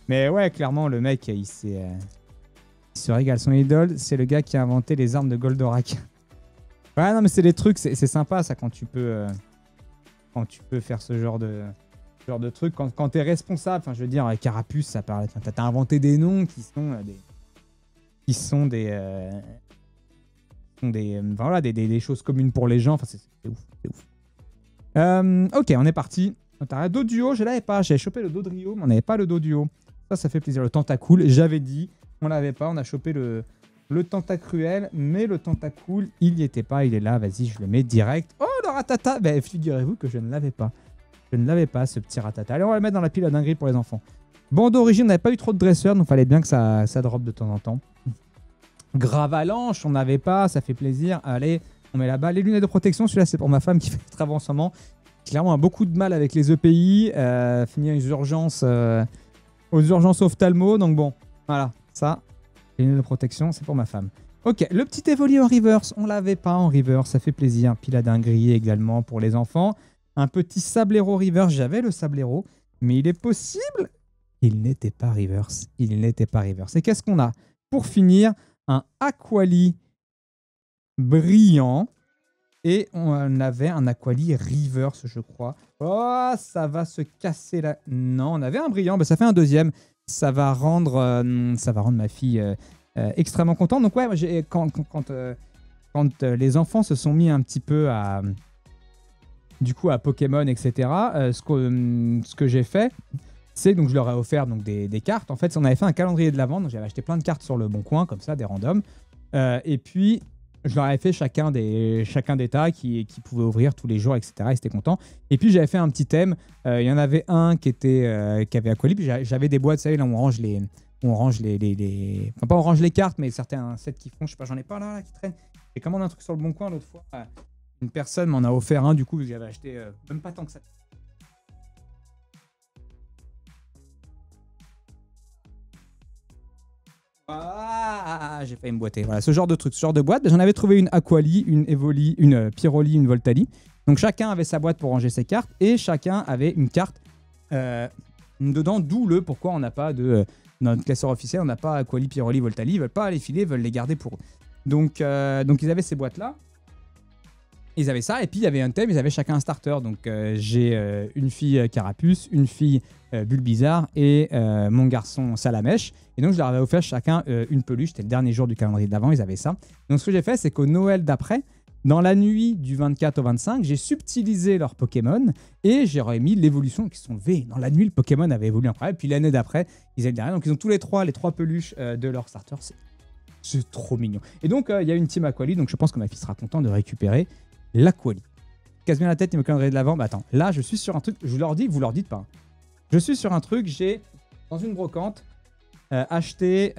Mais ouais, clairement, le mec, il se régale. Son idole, c'est le gars qui a inventé les armes de Goldorak. Ouais, non, mais c'est des trucs, c'est sympa ça quand tu peux faire ce genre de truc. Quand tu es responsable, enfin, je veux dire, Carapuce, ça parle. T'as inventé des noms qui sont des choses communes pour les gens. Enfin, c'est ouf, c'est ouf. Ok, on est parti. Doduo, je l'avais pas. J'avais chopé le Dodrio, mais on n'avait pas le Doduo. Ça fait plaisir. Le Tentacool, j'avais dit, on l'avait pas. On a chopé le Tentacruel, mais le Tentacool, il n'y était pas. Il est là. Vas-y, je le mets direct. Oh, le Ratata. Ben, figurez-vous que je ne l'avais pas. Je ne l'avais pas, ce petit Ratata. Allez, on va le mettre dans la pile à dinguerie pour les enfants. Bon, d'origine, on n'avait pas eu trop de dresseurs, donc il fallait bien que ça drop de temps en temps. Gravalanche, on n'avait pas. Ça fait plaisir. Allez, on met là-bas. Les lunettes de protection, celui-là, c'est pour ma femme qui fait des travaux en ce moment. Clairement, a beaucoup de mal avec les EPI. Finir aux urgences ophtalmo. Donc bon, voilà, ça, les lunettes de protection, c'est pour ma femme. Ok, le petit Evoli en reverse, on l'avait pas en reverse, ça fait plaisir. Pile à dinguerie également pour les enfants. Un petit Sablero reverse, j'avais le Sablero, mais il est possible, il n'était pas reverse. Il n'était pas reverse. Et qu'est-ce qu'on a? Pour finir, un Aquali brillant. Et on avait un Aquali reverse, je crois. Oh, ça va se casser là. Non, on avait un brillant, bah, ça fait un deuxième. Ça va rendre ma fille extrêmement contente. Donc ouais, quand les enfants se sont mis un petit peu à Pokémon, etc., ce que j'ai fait, c'est donc je leur ai offert donc, des cartes. En fait, on avait fait un calendrier de l'Avent. Donc j'avais acheté plein de cartes sur le Bon Coin, comme ça, des randoms. Et puis, je leur avais fait chacun des tas qui pouvaient ouvrir tous les jours, etc. Ils étaient contents. Et puis, j'avais fait un petit thème. Il y en avait un qui avait Aquali. Puis, j'avais des boîtes, vous savez, là où on range les... Enfin, pas on range les cartes, mais certains sets qui font... Je sais pas, j'en ai pas là qui traînent. J'ai commandé un truc sur le Bon Coin l'autre fois. Une personne m'en a offert un, du coup, j'avais acheté même pas tant que ça. Ah, j'ai failli me boiter. Voilà, ce genre de truc, ce genre de boîte. J'en avais trouvé une Aquali, une Evoli, une Pyroli, une Voltali. Donc chacun avait sa boîte pour ranger ses cartes et chacun avait une carte dedans. D'où le pourquoi on n'a pas de dans notre classeur officiel, on n'a pas Aquali, Pyroli, Voltali. Ils veulent pas les filer, ils veulent les garder pour eux. Donc ils avaient ces boîtes là. Ils avaient ça et puis il y avait un thème. Ils avaient chacun un starter. Donc j'ai une fille Carapuce, une fille Bulbizarre et mon garçon Salamèche. Et donc, je leur avais offert chacun une peluche. C'était le dernier jour du calendrier de l'Avent, ils avaient ça. Donc, ce que j'ai fait, c'est qu'au Noël d'après, Dans la nuit du 24 au 25, j'ai subtilisé leurs Pokémon et j'ai remis l'évolution qui sont levés. Dans la nuit, le Pokémon avait évolué après. Et puis l'année d'après, ils étaient derrière. Donc ils ont tous les trois peluches de leur starter. C'est trop mignon. Et donc, il y a une team Aquali. Donc je pense que ma fille sera contente de récupérer l'Aquali. Casse bien la tête, il me calendrier de l'avant. Bah attends, là, je suis sur un truc. Je leur dis, vous leur dites pas. Je suis sur un truc, j'ai, dans une brocante, acheté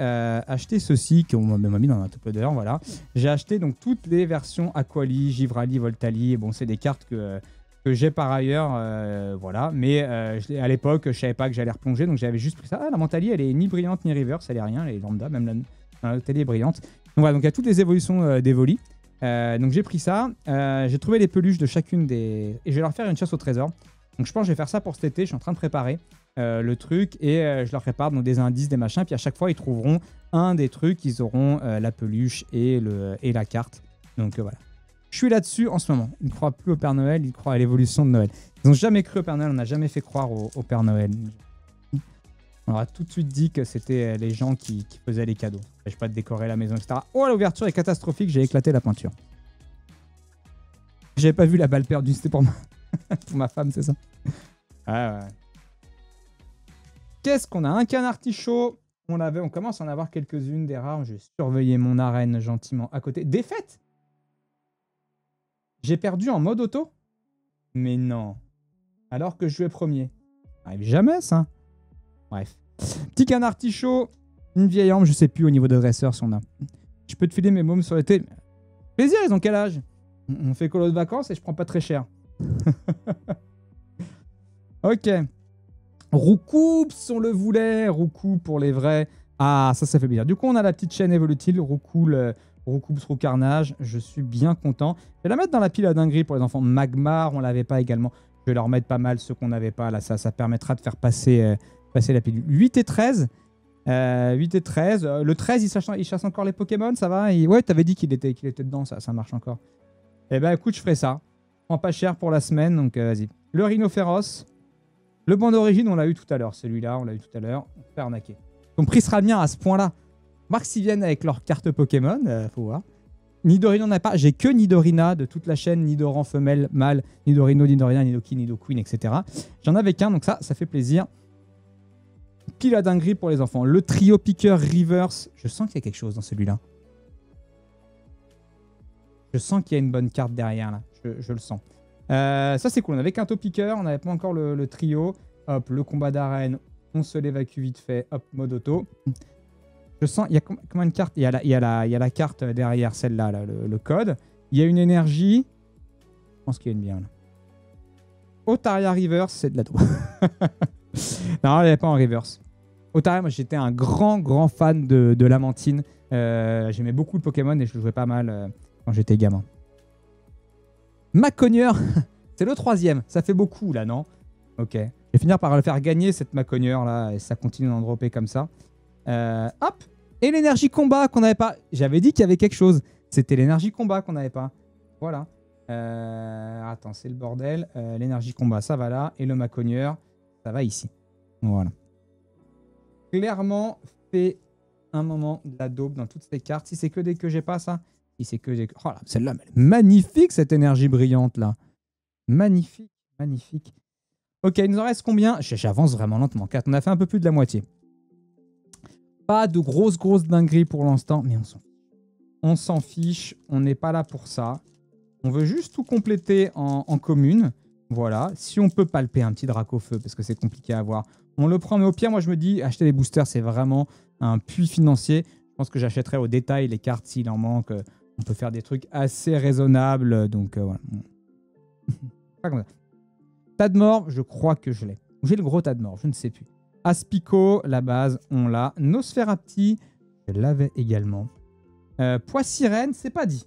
ceci, qu'on m'a mis dans un top loader, voilà. J'ai acheté donc toutes les versions Aquali, Givrali, Voltali. Et bon, c'est des cartes que j'ai par ailleurs, voilà. Mais à l'époque, je savais pas que j'allais replonger, donc j'avais juste pris ça. Ah, la Mentali, elle est ni brillante ni reverse, elle est rien, elle est lambda, même la Voltali est brillante. Donc voilà, donc il y a toutes les évolutions d'Evoli. Donc j'ai pris ça, j'ai trouvé les peluches de chacune des... Et je vais leur faire une chasse au trésor. Donc je pense que je vais faire ça pour cet été, je suis en train de préparer le truc et je leur prépare donc des indices, des machins, puis à chaque fois ils trouveront un des trucs, ils auront la peluche et la carte. Donc voilà. Je suis là-dessus en ce moment. Ils ne croient plus au Père Noël, ils croient à l'évolution de Noël. Ils n'ont jamais cru au Père Noël, on n'a jamais fait croire au Père Noël. On leur a tout de suite dit que c'était les gens qui faisaient les cadeaux. Je ne pas de décorer la maison, etc. Oh, l'ouverture est catastrophique, j'ai éclaté la peinture. J'avais pas vu la balle perdue, c'était pour pour ma femme, c'est ça. Ouais. Qu'est-ce qu'on a? Un canard artichaut. On commence à en avoir quelques-unes des rares. Je vais surveiller mon arène gentiment à côté. Défaite? J'ai perdu en mode auto? Mais non. Alors que je jouais premier. Ça arrive jamais, ça. Bref. Petit canard artichaut. Une vieille arme, je sais plus au niveau de dresseur si on a. Je peux te filer mes mômes sur l'été. Plaisir, ils ont quel âge? On fait colo de vacances et je prends pas très cher. Ok. Roucoups, on le voulait. Roucoups pour les vrais. Ah, ça fait plaisir. Du coup, on a la petite chaîne évolutile. Roucoups, Roucarnage. Je suis bien content. Je vais la mettre dans la pile à dinguerie pour les enfants. Magmar, on l'avait pas également. Je vais leur mettre pas mal ceux qu'on n'avait pas. Là, ça permettra de faire passer la pilule. 8 et 13. 8 et 13. Le 13, il chasse encore les Pokémon, ça va? Ouais, t'avais dit qu'il était dedans, ça marche encore. Eh ben, écoute, je ferai ça. Prends pas cher pour la semaine, donc vas-y. Le Rhinophéros. Le banc d'origine, on l'a eu tout à l'heure. Celui-là, on l'a eu tout à l'heure. On fait arnaquer. Ton prix sera bien à ce point-là. Marc, s'ils viennent avec leur carte Pokémon, faut voir. Nidorino, on n'a pas. J'ai que Nidorina de toute la chaîne. Nidoran femelle, mâle. Nidorino, Nidorina, Nidoki, Nidoqueen, etc. J'en avais qu'un, donc ça fait plaisir. Pile à dinguerie pour les enfants. Le trio piqueur reverse. Je sens qu'il y a quelque chose dans celui-là. Je sens qu'il y a une bonne carte derrière, là. Je le sens. Ça, c'est cool. On avait qu'un top piqueur. On n'avait pas encore le trio. Hop, le combat d'arène. On se l'évacue vite fait. Hop, mode auto. Je sens... Il y a combien de cartes? Il y a la carte derrière celle-là, là, le code. Il y a une énergie. Je pense qu'il y a une bien, là. Otaria reverse, c'est de la droite. Non, elle n'est pas en reverse. Otaria, moi j'étais un grand fan de Lamantine. J'aimais beaucoup le Pokémon et je le jouais pas mal quand j'étais gamin. Macogneur, c'est le 3e. Ça fait beaucoup là, non? Ok. Je vais finir par le faire gagner cette Macogneur là et ça continue d'en dropper comme ça. Hop. Et l'énergie combat qu'on n'avait pas. J'avais dit qu'il y avait quelque chose. C'était l'énergie combat qu'on n'avait pas. Voilà. Attends, c'est le bordel. L'énergie combat, ça va là. Et le Macogneur, ça va ici. Voilà. Clairement, fait un moment de la daube dans toutes ces cartes. Si c'est que des que j'ai pas, ça. Si c'est que des... Oh là, celle-là, magnifique cette énergie brillante là. Magnifique, magnifique. Ok, il nous en reste combien? J'avance vraiment lentement. 4. On a fait un peu plus de la moitié. Pas de grosses dingueries pour l'instant, mais on s'en fiche. On n'est pas là pour ça. On veut juste tout compléter en commune. Voilà. Si on peut palper un petit Dracofeu, parce que c'est compliqué à avoir, on le prend. Mais au pire, moi, je me dis, acheter des boosters, c'est vraiment un puits financier. Je pense que j'achèterai au détail les cartes s'il en manque. On peut faire des trucs assez raisonnables. Donc, voilà. Pas comme ça. Tadmor, je crois que je l'ai. J'ai le gros Tadmor, je ne sais plus. Aspico, la base, on l'a. Nosferapti, je l'avais également. Poissirène, c'est pas dit.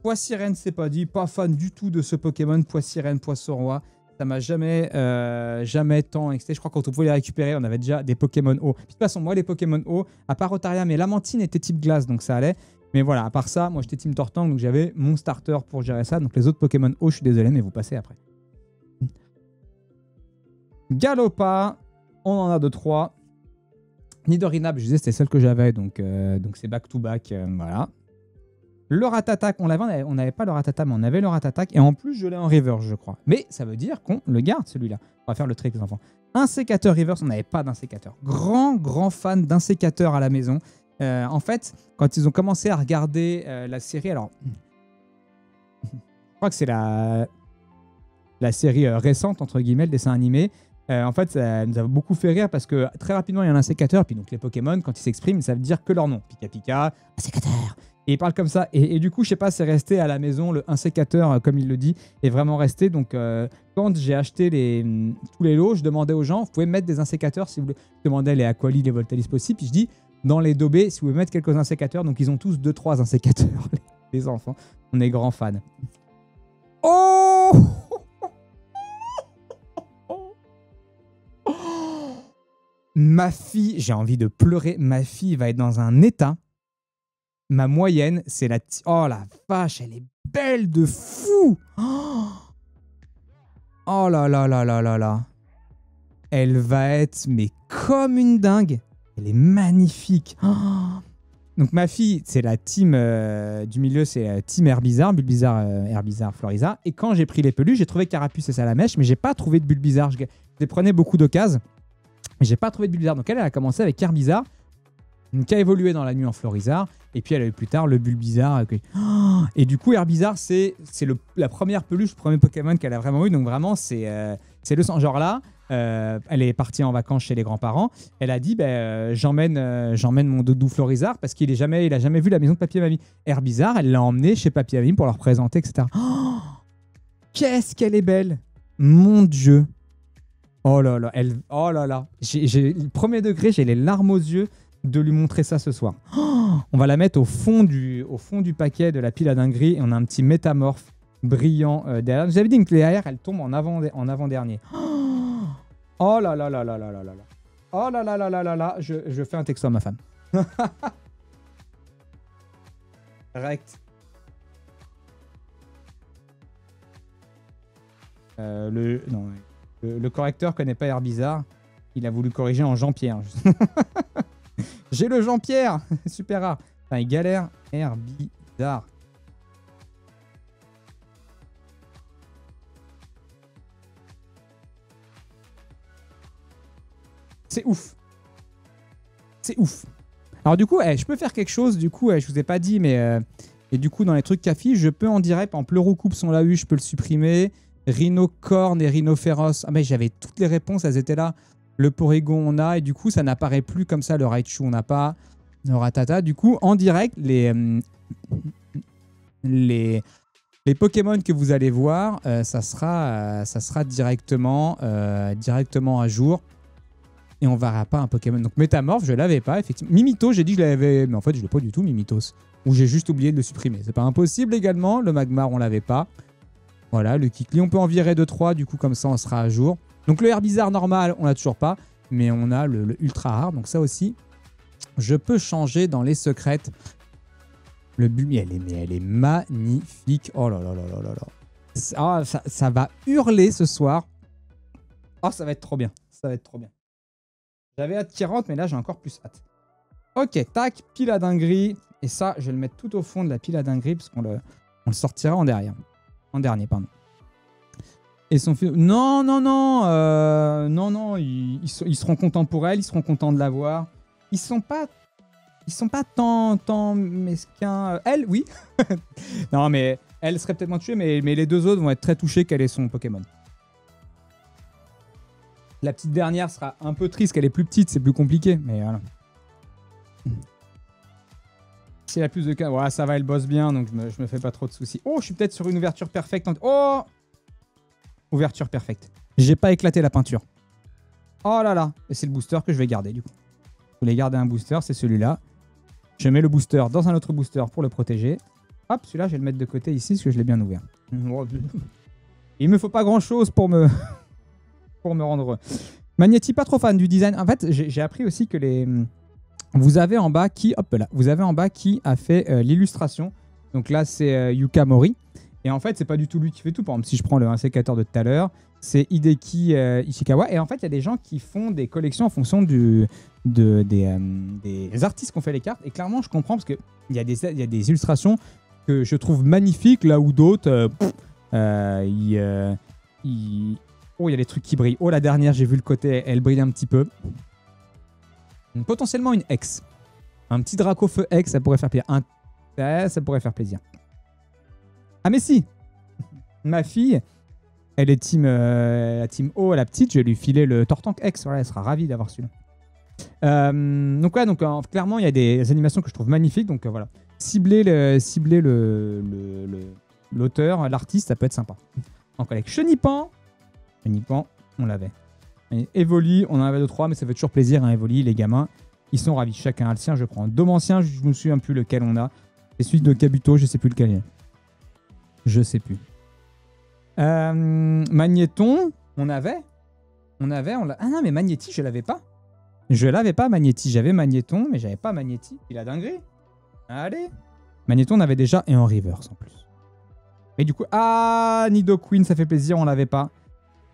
Poissirène, c'est pas dit. Pas fan du tout de ce Pokémon. Poissirène, Poisson-Roi. Ça m'a jamais tant excité. Je crois que quand on pouvait les récupérer, on avait déjà des Pokémon eau. De toute façon, moi, les Pokémon eau, à part Otaria, mais Lamantine était type glace, donc ça allait. Mais voilà, à part ça, moi, j'étais team Tortank, donc j'avais mon starter pour gérer ça. Donc les autres Pokémon eau, je suis désolé, mais vous passez après. Galopa, on en a 2-3. Nidorina, je disais, c'était celle que j'avais, donc c'est back-to-back, voilà. Le Ratatak, on n'avait pas le Ratata, mais on avait le Ratatak. Et en plus, je l'ai en reverse, je crois. Mais ça veut dire qu'on le garde, celui-là. On va faire le trick, les enfants. Un sécateur reverse, on n'avait pas d'un sécateur. Grand fan d'un sécateur à la maison. En fait, quand ils ont commencé à regarder la série, alors... Je crois que c'est la série récente, entre guillemets, le dessin animé. En fait, ça nous a beaucoup fait rire parce que très rapidement, il y a un sécateur. Puis donc, les Pokémon, quand ils s'expriment, ça veut dire que leur nom. Pika Pika, un sécateur. Et il parle comme ça. Et du coup, je sais pas, c'est resté à la maison. Le un sécateur, comme il le dit, est vraiment resté. Donc, quand j'ai acheté tous les lots, je demandais aux gens, vous pouvez mettre des insécateurs si vous voulez. Je demandais les Aquali, les Voltalis possibles. Puis je dis, dans les Dobé, si vous voulez mettre quelques insécateurs. Donc, ils ont tous 2-3 insécateurs, les enfants. On est grands fans. Oh! Ma fille, j'ai envie de pleurer. Ma fille va être dans un état. Ma moyenne, c'est la... Oh la vache, elle est belle de fou. Oh là là là là là là. Elle va être, mais comme une dingue. Elle est magnifique. Donc ma fille, c'est la team du milieu, c'est team Herbizarre, Bulbizarre, Herbizarre, Florizarre. Et quand j'ai pris les peluches, j'ai trouvé Carapuce et Salamèche, mais j'ai pas trouvé de Bulbizarre. Je prenais beaucoup d'occasions, mais j'ai pas trouvé de Bulbizarre. Donc elle a commencé avec Herbizarre, qui a évolué dans la nuit en Florizarre, et puis elle a eu plus tard le Bulbizarre. Et du coup, Herbizarre, c'est la première peluche, le premier Pokémon qu'elle a vraiment eu. Donc vraiment, c'est le sang. Genre là, elle est partie en vacances chez les grands-parents. Elle a dit, j'emmène mon doudou Florizarre parce qu'il a jamais vu la maison de Papy et Mamie. Herbizarre, elle l'a emmené chez Papy et Mamie pour leur présenter, etc. Oh, qu'est-ce qu'elle est belle! Mon Dieu! Oh là là, oh là là. Le premier degré, j'ai les larmes aux yeux de lui montrer ça ce soir. Oh, on va la mettre au fond du paquet de la pile à dinguerie et on a un petit métamorphe brillant derrière. Vous avez dit que les AR, elles tombent en avant-dernier. Oh là là là là là là là. Oh là là là là là là. Je fais un texto à ma femme. Direct. Le correcteur connaît pas Herbizarre. Il a voulu corriger en Jean-Pierre. J'ai le Jean-Pierre. Super rare. Enfin, il galère. Herbizarre. C'est ouf. C'est ouf. Alors du coup, je peux faire quelque chose. Du coup, je vous ai pas dit, mais... et du coup, dans les trucs Cafi, je peux en direct, en Pleuroucoupe, son la je peux le supprimer. Rhinocorne et Rhinophéros. Ah mais j'avais toutes les réponses, elles étaient là. Le Porygon, on a. Et du coup, ça n'apparaît plus comme ça. Le Raichu, on n'a pas. Le Ratata. Du coup, en direct, les Pokémon que vous allez voir, ça sera directement à jour. Et on ne verra pas un Pokémon. Donc Métamorphe, je ne l'avais pas, effectivement. Mimitos, j'ai dit que je l'avais, mais en fait, je ne l'ai pas du tout, Mimitos. Ou j'ai juste oublié de le supprimer. C'est pas impossible également. Le Magmar, on ne l'avait pas. Voilà, le Kikli, on peut en virer 2-3, du coup, comme ça, on sera à jour. Donc le Herbizarre normal, on l'a toujours pas. Mais on a le ultra rare. Donc ça aussi, je peux changer dans les secrètes. Le Bulbi, elle est magnifique. Oh là là là là là là. Ça va hurler ce soir. Oh, ça va être trop bien. Ça va être trop bien. J'avais hâte qu'il rentre, mais là, j'ai encore plus hâte. Ok, tac, pile à dinguerie. Et ça, je vais le mettre tout au fond de la pile à dinguerie, parce qu'on le sortira en derrière. En dernier, pardon. Et son fils... Non, non, non. Non, ils seront contents pour elle, ils seront contents de la voir. Ils sont pas tant mesquins. Elle, oui. Non, mais elle serait peut-être moins touchée, mais les deux autres vont être très touchés qu'elle ait son Pokémon. La petite dernière sera un peu triste, qu'elle est plus petite, c'est plus compliqué, mais voilà. Si elle a plus de cas, voilà, ça va, elle bosse bien, donc je me fais pas trop de soucis. Oh, je suis peut-être sur une ouverture parfaite. Oh, ouverture parfaite. J'ai pas éclaté la peinture. Oh là là. Et c'est le booster que je vais garder, du coup. Vous voulez garder un booster, c'est celui-là. Je mets le booster dans un autre booster pour le protéger. Hop, celui-là, je vais le mettre de côté ici, parce que je l'ai bien ouvert. Il me faut pas grand-chose pour me rendre heureux. Magnéti, pas trop fan du design. En fait, j'ai appris aussi que vous avez en bas qui... Hop là. Vous avez en bas qui a fait l'illustration. Donc là, c'est Yuka Mori. Et en fait, c'est pas du tout lui qui fait tout. Par exemple, si je prends le sécateur de tout à l'heure, c'est Hideki Ishikawa. Et en fait, il y a des gens qui font des collections en fonction des artistes qui ont fait les cartes. Et clairement, je comprends parce qu'il y a des illustrations que je trouve magnifique, là où d'autres, oh, il y a des trucs qui brillent. Oh, la dernière, j'ai vu le côté, elle brille un petit peu. Donc, potentiellement une X. Un petit Dracofeu X, ça pourrait faire plaisir. Ça pourrait faire plaisir. Ah, mais si! Ma fille, elle est team O, la petite. Je vais lui filer le Tortank X. Voilà, elle sera ravie d'avoir celui-là. Donc, ouais, donc, clairement, il y a des animations que je trouve magnifiques. Donc, voilà. Cibler l'auteur, l'artiste, ça peut être sympa. Donc, avec Chenipan, on l'avait. Evoli, on en avait 2-3, mais ça fait toujours plaisir, hein, Evoli, les gamins. Ils sont ravis. Chacun a le sien, je prends. Domancien, je me souviens plus lequel on a. Et celui de Kabuto, je sais plus lequel il est. Je sais plus. Magnéton, on avait. Ah non, mais Magnéti, je l'avais pas. Je l'avais pas, Magnéti. J'avais Magnéton, mais j'avais pas Magnéti. Il a dinguerie. Allez. Magnéton, on avait déjà et en reverse en plus. Mais du coup, Nidoqueen, ça fait plaisir, on l'avait pas.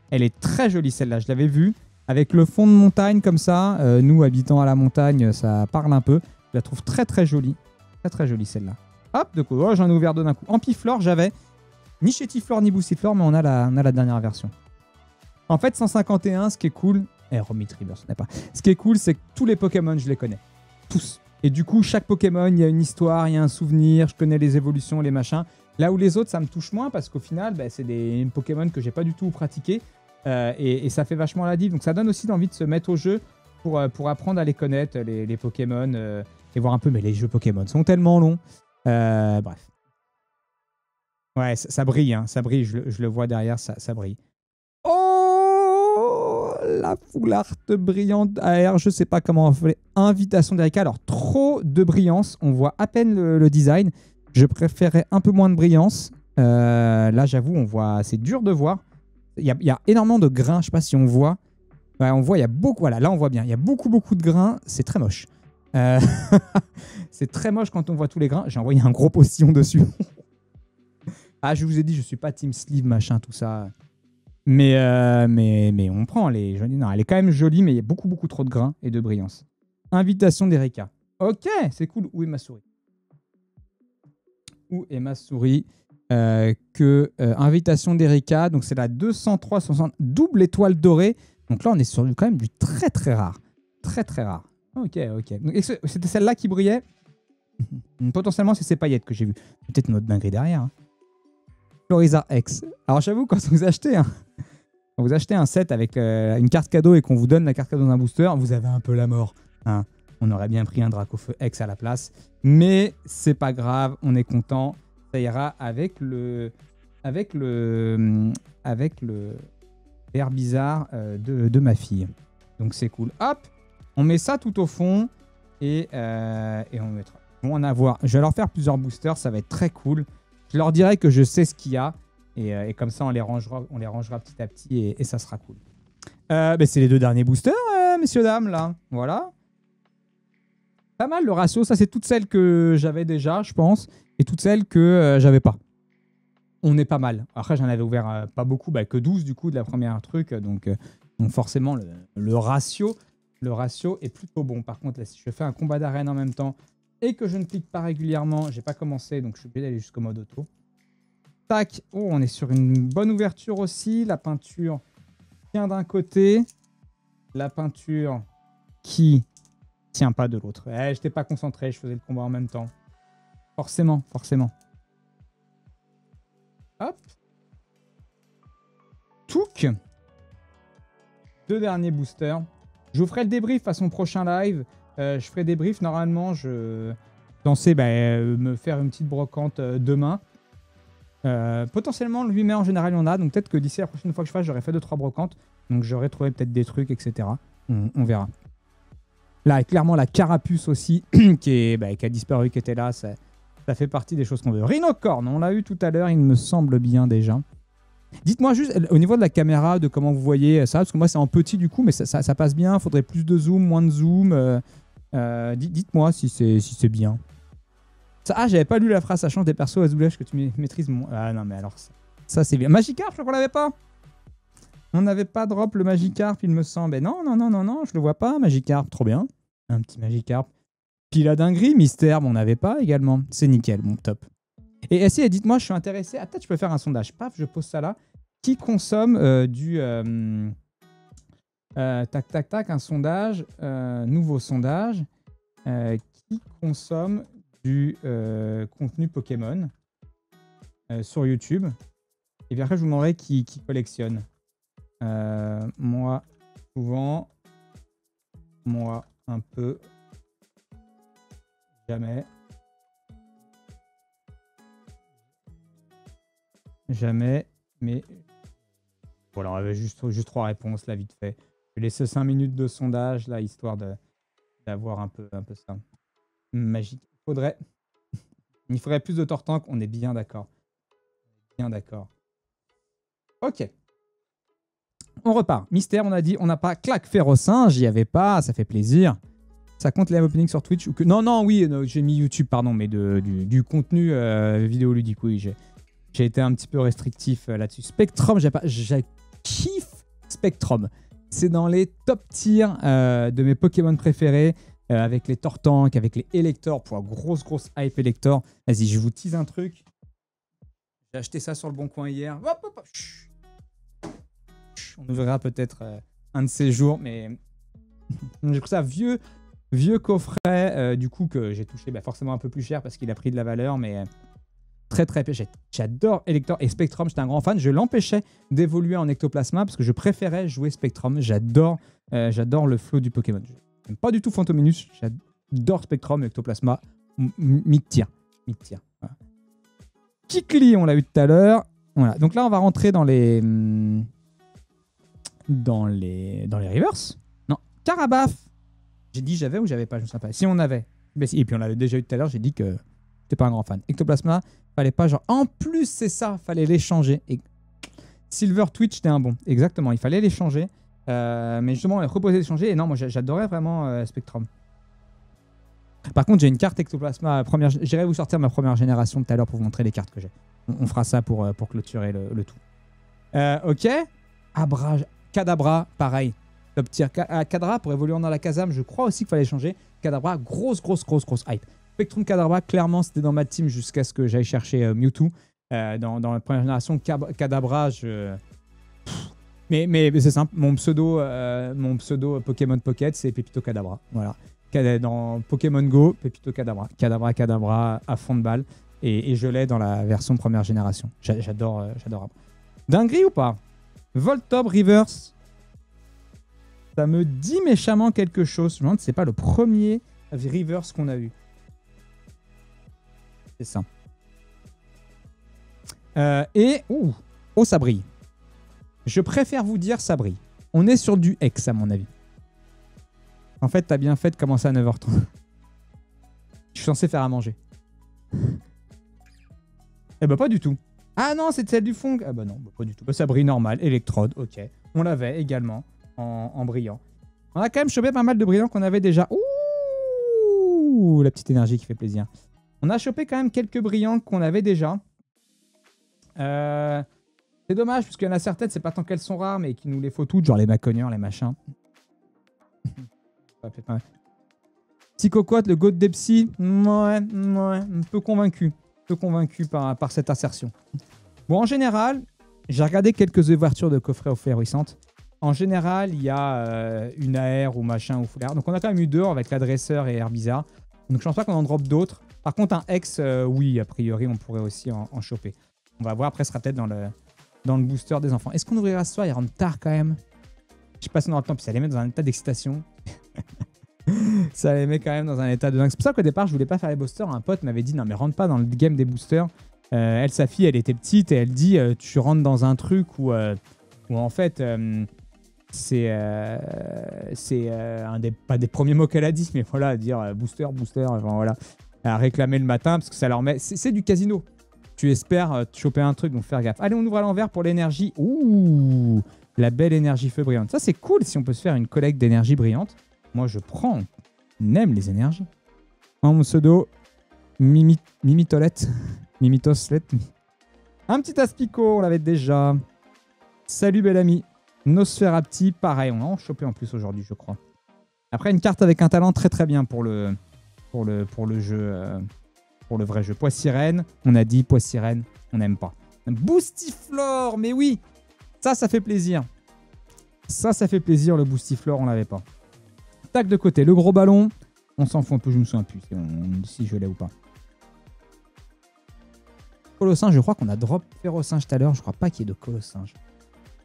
Elle est très jolie celle-là, je l'avais vue. Avec le fond de montagne comme ça, nous habitant à la montagne, ça parle un peu. Je la trouve très très jolie. Très très jolie celle-là. Hop, de coup, j'en ai ouvert deux d'un coup. Ampiflore, j'avais ni Chétiflore ni Boussiflore, mais on a la dernière version. En fait, 151, ce qui est cool... Romit River, ce n'est pas. Ce qui est cool, c'est que tous les Pokémon, je les connais. Tous. Et du coup, chaque Pokémon, il y a une histoire, il y a un souvenir, je connais les évolutions, les machins. Là où les autres, ça me touche moins parce qu'au final, c'est des Pokémon que j'ai pas du tout pratiqué et ça fait vachement la diff. Donc ça donne aussi l'envie de se mettre au jeu pour apprendre à les connaître, les Pokémon, et voir un peu. Mais les jeux Pokémon sont tellement longs. Bref. Ouais, ça brille, hein, ça brille. Je le vois derrière, ça brille. Oh, la foularte brillante AR, je sais pas comment on fait. Invitation d'Erika. Alors, trop de brillance. On voit à peine le design. Je préférais un peu moins de brillance. Là, j'avoue, on voit, c'est dur de voir. Il y a énormément de grains. Je sais pas si on voit. Ouais, on voit, il y a beaucoup. Voilà, là, on voit bien. Il y a beaucoup de grains. C'est très moche. C'est très moche quand on voit tous les grains. J'ai envoyé un gros postillon dessus. Ah, je vous ai dit, je suis pas team sleeve, machin, tout ça. Mais on prend les jolies. Non, elle est quand même jolie, mais il y a beaucoup trop de grains et de brillance. Invitation d'Erika. Ok, c'est cool. Où est ma souris? Où est ma souris? Invitation d'Erika. Donc, c'est la 203-60 double étoile dorée. Donc là, on est sur quand même du très très rare. Très rare. Ok. C'était celle-là qui brillait. Potentiellement, c'est ces paillettes que j'ai vues. Peut-être une autre dinguerie derrière. Hein. Florizard X. Alors, j'avoue, quand vous achetez un set avec une carte cadeau et qu'on vous donne la carte cadeau d'un booster, vous avez un peu la mort. Hein. On aurait bien pris un Dracofeu X à la place. Mais c'est pas grave, on est content. Ça ira avec le air bizarre de ma fille. Donc c'est cool. Hop, on met ça tout au fond et on mettra. Bon, en avoir. Je vais leur faire plusieurs boosters, ça va être très cool. Je leur dirai que je sais ce qu'il y a et comme ça on les rangera petit à petit et ça sera cool. C'est les deux derniers boosters, messieurs dames là. Voilà. Pas mal le ratio, ça c'est toutes celles que j'avais déjà, je pense, et toutes celles que j'avais pas. On est pas mal. Après, j'en avais ouvert pas beaucoup, que 12 du coup de la première truc, donc forcément le ratio est plutôt bon. Par contre, là, si je fais un combat d'arène en même temps et que je ne clique pas régulièrement, j'ai pas commencé, donc je suis obligé d'aller jusqu'au mode auto. Tac, oh, on est sur une bonne ouverture aussi. La peinture tient d'un côté, la peinture qui tient pas de l'autre. J'étais pas concentré, je faisais le combat en même temps. Forcément. Hop. Touk. Deux derniers boosters. Je vous ferai le débrief à son prochain live. Je ferai débrief. Normalement, je pensais me faire une petite brocante demain. Potentiellement, le 8 mai en général, il y en a. Donc peut-être que d'ici la prochaine fois que je fasse, j'aurai fait 2-3 brocantes. Donc j'aurai trouvé peut-être des trucs, etc. On verra. Là, clairement, la carapuce aussi, qui a disparu, qui était là, ça fait partie des choses qu'on veut. Rhinocorne, on l'a eu tout à l'heure, il me semble bien déjà. Dites-moi juste, au niveau de la caméra, de comment vous voyez ça, parce que moi, c'est en petit du coup, mais ça passe bien. Il faudrait plus de zoom, moins de zoom. Dites-moi si c'est bien. J'avais pas lu la phrase, ça change des persos SWH que tu maîtrises. Ah non, mais alors, ça c'est bien. Magikarp, je crois qu'on l'avait pas. On n'avait pas drop le Magikarp, il me semble. Non, je le vois pas, Magikarp. Trop bien. Un petit Magikarp. Puis la dinguerie, Mystère, on n'avait pas également. C'est nickel, bon, top. Et essayez, dites-moi, je suis intéressé. Ah, peut-être je peux faire un sondage. Paf, je pose ça là. Qui consomme du... tac, tac, tac, un sondage. Nouveau sondage. Qui consomme du contenu Pokémon sur YouTube? Et puis après, je vous demanderai qui collectionne. Moi, souvent. Moi, un peu. Jamais. Jamais. Mais voilà, on avait juste 3 réponses là, vite fait. Je vais laisser 5 minutes de sondage là, histoire d'avoir un peu ça. Magique. Il faudrait plus de Tortank, on est bien d'accord. Bien d'accord. Ok. On repart. Mystère, on a dit, on n'a pas. Claque Férocin, j'y avais pas, ça fait plaisir. Ça compte les live opening sur Twitch ou que... Non, oui, j'ai mis YouTube, pardon, mais du contenu vidéoludique, oui. J'ai été un petit peu restrictif là-dessus. Spectrum, j'ai kiffe Spectrum. C'est dans les top tiers de mes Pokémon préférés, avec les Tortank, avec les Elector, pour grosse hype Elector. Vas-y, je vous tease un truc. J'ai acheté ça sur le Bon Coin hier. Hop, hop, hop. On ouvrira peut-être un de ces jours, mais j'ai pris ça vieux coffret, du coup, que j'ai touché forcément un peu plus cher parce qu'il a pris de la valeur, mais très j'adore Elector et Spectrum, j'étais un grand fan. Je l'empêchais d'évoluer en Ectoplasma parce que je préférais jouer Spectrum. J'adore le flow du Pokémon. J'aime pas du tout Fantominus, j'adore Spectrum et Ectoplasma. Mid-tier. Voilà. Kikli, on l'a eu tout à l'heure. Voilà. Donc là, on va rentrer dans les reverse. Non, Carabaf. J'ai dit j'avais ou j'avais pas, je ne sais pas. Si on avait. Et puis on l'avait déjà eu tout à l'heure, j'ai dit que j'étais pas un grand fan. Ectoplasma, fallait pas genre. En plus, c'est ça, fallait l'échanger. Et Silver Twitch, c'était un bon. Exactement, il fallait l'échanger. Mais justement, on a proposé d'échanger. Et non, moi j'adorais vraiment Spectrum. Par contre, j'ai une carte Ectoplasma première. J'irai vous sortir ma première génération tout à l'heure pour vous montrer les cartes que j'ai. On fera ça pour clôturer le tout. Ok. Kadabra, pareil. Top tier. Kadabra, pour évoluer dans la Kazam, je crois aussi qu'il fallait changer. Kadabra, grosse hype. Spectrum Kadabra, clairement, c'était dans ma team jusqu'à ce que j'aille chercher Mewtwo. Dans la première génération, Kadabra, Mais c'est simple, mon pseudo Pokémon Pocket, c'est Pépito Kadabra. Voilà. Dans Pokémon Go, Pépito Kadabra. Kadabra à fond de balle. Et je l'ai dans la version première génération. J'adore. Dinguerie ou pas? Voltorb Reverse. Ça me dit méchamment quelque chose. Je me demande si c'est pas le premier Reverse qu'on a eu. C'est ça. Oh, ça brille. Je préfère vous dire ça brille. On est sur du X, à mon avis. En fait, t'as bien fait de commencer à 9h30. Je suis censé faire à manger. Eh ben, pas du tout. Ah non, c'est celle du fond. Ah bah non, pas du tout. Ça brille normal. Électrode, ok. On l'avait également en brillant. On a quand même chopé pas mal de brillants qu'on avait déjà. Ouh, la petite énergie qui fait plaisir. On a chopé quand même quelques brillants qu'on avait déjà. C'est dommage, parce qu'il y en a certaines, c'est pas tant qu'elles sont rares, mais qu'il nous les faut toutes, genre les Maconieurs, les machins. Psychoquat, le Goat Depsy, ouais, un peu convaincu. Par cette assertion. Bon, en général, j'ai regardé quelques ouvertures de coffrets offert-ruissantes. En général, il y a une AR ou machin ou foulard. Donc on a quand même eu 2 avec l'adresseur et Herbizarre. Donc je pense pas qu'on en drop d'autres. Par contre, un X, oui, a priori, on pourrait aussi en choper. On va voir, après, ce sera peut-être dans le booster des enfants. Est-ce qu'on ouvrira ce soir? Il rentre tard quand même. Je sais pas si on aura le temps, puis ça les met dans un état d'excitation. Ça les met quand même dans un état de dingue. C'est pour ça qu'au départ, je voulais pas faire les boosters. Un pote m'avait dit, non mais rentre pas dans le game des boosters. Elle, sa fille, elle était petite et elle dit, tu rentres dans un truc où en fait, c'est pas des premiers mots qu'elle a dit, mais voilà, à dire booster, enfin voilà, à réclamer le matin parce que ça leur met... C'est du casino. Tu espères choper un truc, donc faire gaffe. Allez, on ouvre à l'envers pour l'énergie. Ouh, la belle énergie feu brillante. Ça, c'est cool si on peut se faire une collecte d'énergie brillante. Moi, je prends. On aime les énergies. Mon pseudo, Mimitolette. Mimitoslette. Un petit Aspico, on l'avait déjà. Salut, bel ami. Nosferapti, pareil. On a en chopé en plus aujourd'hui, je crois. Après, une carte avec un talent très très bien pour le jeu. pour le vrai jeu. Pois sirène, on a dit pois sirène, on n'aime pas. Boostiflore, mais oui, ça fait plaisir. Ça fait plaisir, le Boostiflore, on l'avait pas. Tac de côté, le gros ballon, on s'en fout un peu, je me souviens plus si je l'ai ou pas. Colossinge, je crois qu'on a drop Férocinge tout à l'heure, je crois pas qu'il y ait de Colossinge.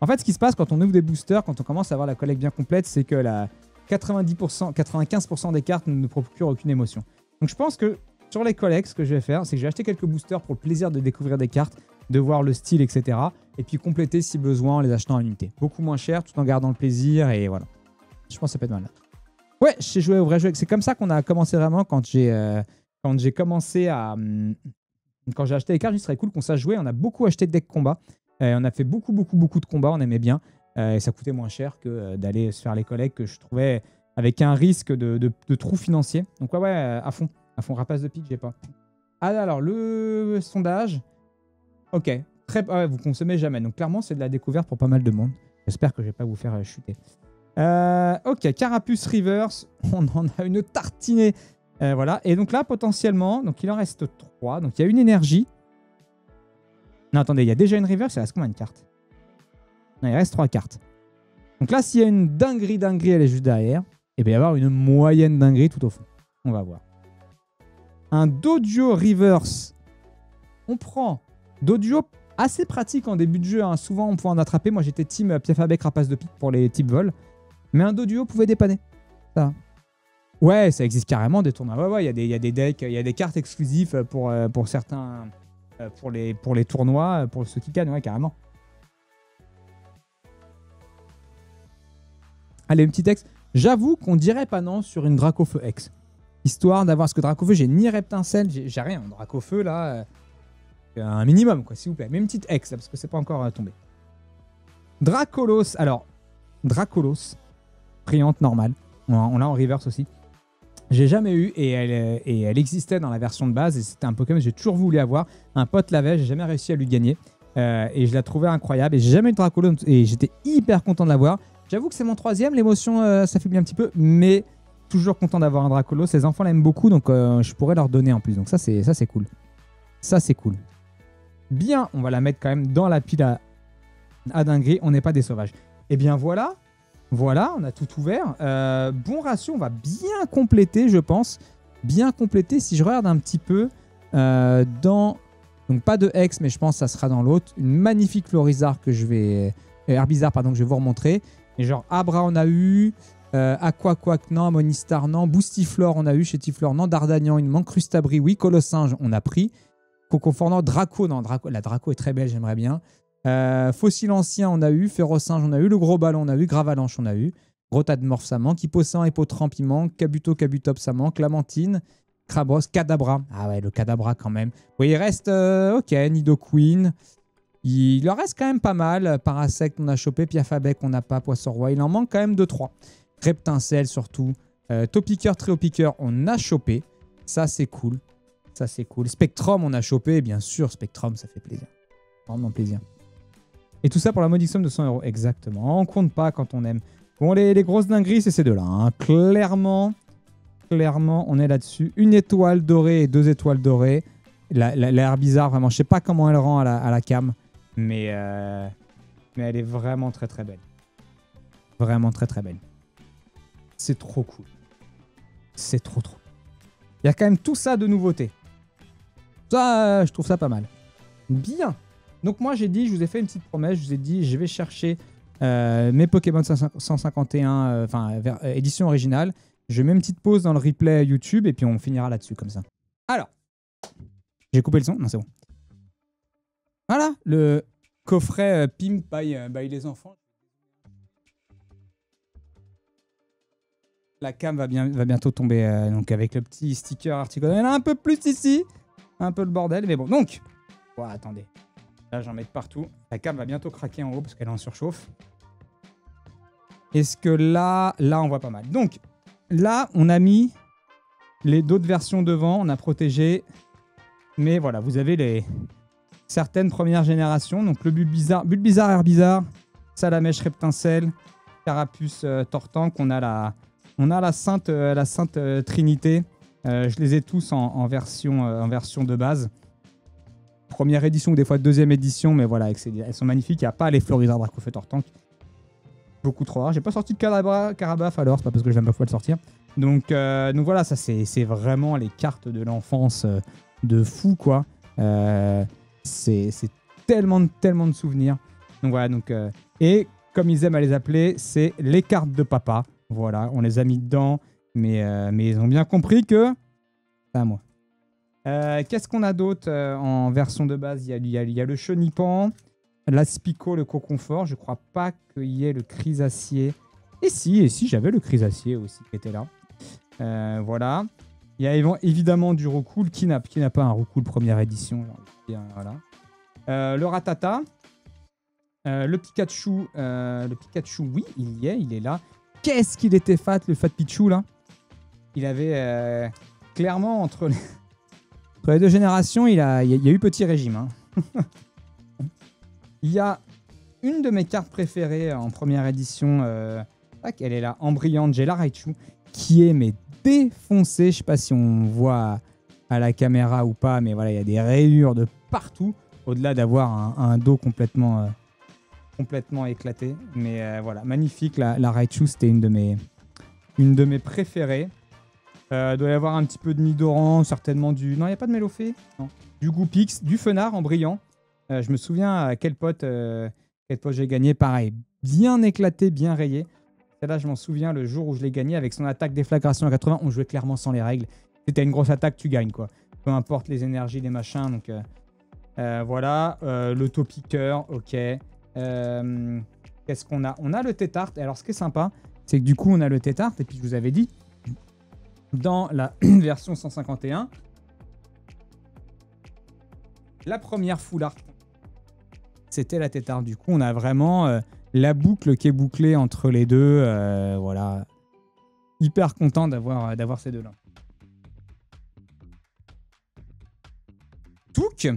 En fait, ce qui se passe quand on ouvre des boosters, quand on commence à avoir la collecte bien complète, c'est que la 90%, 95% des cartes ne procurent aucune émotion. Donc je pense que sur les collects, ce que je vais faire, c'est que je vais acheter quelques boosters pour le plaisir de découvrir des cartes, de voir le style, etc. Et puis compléter si besoin en les achetant en unité. Beaucoup moins cher, tout en gardant le plaisir, et voilà. Je pense que ça peut être mal. Ouais, j'ai joué au vrai jeu. C'est comme ça qu'on a commencé vraiment quand j'ai commencé à... Quand j'ai acheté les cartes, il serait cool qu'on sache jouer. On a beaucoup acheté de decks combat. On a fait beaucoup de combats, on aimait bien. Et ça coûtait moins cher que d'aller se faire les collects que je trouvais avec un risque de trou financier. Donc ouais, à fond, rapace de pique, j'ai pas. Ah, alors, le sondage. Ok, vous consommez jamais. Donc clairement, c'est de la découverte pour pas mal de monde. J'espère que je vais pas vous faire chuter. Ok, Carapuce Reverse, on en a une tartinée. Voilà, et donc là, potentiellement, donc il en reste 3. Donc il y a une énergie. Non, attendez, il y a déjà une reverse, il reste combien de cartes? Non, il reste 3 cartes. Donc là, s'il y a une dinguerie, elle est juste derrière. Et bien, il va y avoir une moyenne dinguerie tout au fond. On va voir. Un Doduo Reverse. On prend Doduo assez pratique en début de jeu. Hein. Souvent, on pouvait en attraper. Moi, j'étais team Piafabec, Rapace de pique pour les types vol. Mais un Doduo pouvait dépanner. Ça. Ouais, ça existe carrément des tournois. Ouais, il y a des decks, il y a des cartes exclusives pour certains... pour les tournois, pour ceux qui gagnent, ouais, carrément. Allez, un petit texte. J'avoue qu'on dirait pas non sur une Dracofeu X. Histoire d'avoir ce que Dracofeu, j'ai ni Reptincelle, j'ai rien. Dracofeu, là, un minimum, quoi, s'il vous plaît. Mais une petite X, là, parce que c'est pas encore tombé. Dracolos. Alors, Dracolos, brillante normale. On l'a en reverse aussi. J'ai jamais eu, et elle existait dans la version de base, et c'était un Pokémon que j'ai toujours voulu avoir. Un pote l'avait, j'ai jamais réussi à lui gagner. Et je la trouvais incroyable. Et j'ai jamais eu de Dracolos, et j'étais hyper content de l'avoir. J'avoue que c'est mon 3e, l'émotion s'affaiblit un petit peu, mais toujours content d'avoir un Dracolos. Les enfants l'aiment beaucoup, donc je pourrais leur donner en plus. Donc ça, c'est cool. Ça, c'est cool. Bien, on va la mettre quand même dans la pile à dinguerie. On n'est pas des sauvages. Et bien voilà. Voilà, on a tout ouvert. Bon ratio, on va bien compléter, je pense. Bien compléter. Si je regarde un petit peu dans... Donc pas de Hex, mais je pense que ça sera dans l'autre. Une magnifique Florizard que je vais... Herbizarre, pardon, que je vais vous remontrer. Et genre Abra, on a eu. Aquaquac, non. Monistar, non. Boostiflore, on a eu. Chétiflore, non. Dardagnan, il manque. Crustabri, oui. Colossinge, on a pris. Cocofor, non. Draco, non. La Draco est très belle, j'aimerais bien. Fossile ancien, on a eu. Férocinge, on a eu. Le gros ballon, on a eu. Gravalanche, on a eu. Grotatmorph, ça manque. Hipposan, Hippotrampe, il manque. Kabuto, ça manque. Lamantine, Crabros, Kadabra. Ah ouais, le Kadabra quand même. Oui, il reste... ok, Nidoqueen. Il en reste quand même pas mal. Parasect, on a chopé. Piafabec, on n'a pas. Poisson-Roi, il en manque quand même 2-3. Reptincelle, surtout. Topiqueur, Tréopiqueur, on a chopé. Ça, c'est cool. Ça, c'est cool. Spectrum, on a chopé. Bien sûr, Spectrum, ça fait plaisir. Vraiment plaisir. Et tout ça pour la modique somme de 100 €. Exactement. On compte pas quand on aime. Bon, les grosses dingueries, c'est ces deux-là. Hein. Clairement, on est là-dessus. Une étoile dorée et 2 étoiles dorées. L'air bizarre, vraiment. Je sais pas comment elle rend à la cam. Mais elle est vraiment très très belle. Vraiment très très belle. C'est trop cool. C'est trop. Il y a quand même tout ça de nouveauté. Ça, je trouve ça pas mal. Bien. Donc moi, j'ai dit, je vous ai fait une petite promesse. Je vous ai dit, je vais chercher mes Pokémon 151, édition originale. Je mets une petite pause dans le replay YouTube et puis on finira là-dessus comme ça. Alors, j'ai coupé le son. Non, c'est bon. Voilà, le coffret Pimp by les enfants. La cam va bientôt tomber donc avec le petit sticker Articuno. Il y en a un peu plus ici. Un peu le bordel, mais bon. Donc, attendez. Là, j'en mets de partout. La cam va bientôt craquer en haut parce qu'elle est en surchauffe. Est-ce que là, on voit pas mal. Donc, là, on a mis les d'autres versions devant. On a protégé. Mais voilà, vous avez certaines premières générations. Donc, le Bulbizarre, Herbizarre, Salamèche, Reptincelle, Carapuce, Tortank. On a la sainte Trinité. Je les ai tous en version de base. Première édition ou des fois deuxième édition, mais voilà, elles sont magnifiques. Il n'y a pas les Florizards Dracofeu Tortank. Beaucoup trop rare. J'ai pas sorti de Carabaf alors, c'est pas parce que je vais pas pouvoir le sortir. Donc voilà, ça c'est vraiment les cartes de l'enfance de fou, quoi. C'est tellement de souvenirs. Donc voilà, et comme ils aiment à les appeler, c'est les cartes de papa. Voilà, on les a mis dedans, mais ils ont bien compris que c'est à moi. Qu'est-ce qu'on a d'autre en version de base? Il y a le Chenipan, l'Aspico, le Coconfort. Je crois pas qu'il y ait le Chrysacier. Et si, j'avais le Chrysacier aussi qui était là. Voilà. Il y a évidemment du Roucoule. Qui n'a pas un Roucoule première édition? Voilà. Le Ratata. Le Pikachu. Oui, il est là. Qu'est-ce qu'il était fat, le Fat Pichu, là. Il avait clairement, entre les deux générations, il y a eu petit régime. Hein. Il y a une de mes cartes préférées en première édition. Elle est là, Embryon, j'ai la Raichu, qui est défoncée. Je ne sais pas si on voit à la caméra ou pas, mais voilà, il y a des rayures de partout, au-delà d'avoir un dos complètement éclaté. Mais voilà, magnifique. La Raichu, c'était une de mes préférées. Doit y avoir un petit peu de Nidoran, certainement du... Non, il n'y a pas de Mélofée. Non. Du Goupix, du Fenard en brillant. Je me souviens à quel pote j'ai gagné. Pareil, bien éclaté, bien rayé. Celle-là, je m'en souviens, le jour où je l'ai gagné avec son attaque déflagration à 80, on jouait clairement sans les règles. C'était une grosse attaque, tu gagnes, quoi. Peu importe les énergies, les machins. Donc voilà, l'autopiqueur, ok. Qu'est-ce qu'on a? On a le Tétart. Alors, ce qui est sympa, c'est que du coup, on a le Tétart. Et puis, je vous avais dit, dans la version 151, la première full art, c'était la Tétart. Du coup, on a vraiment la boucle qui est bouclée entre les deux. Voilà. Hyper content d'avoir ces deux-là. Touk.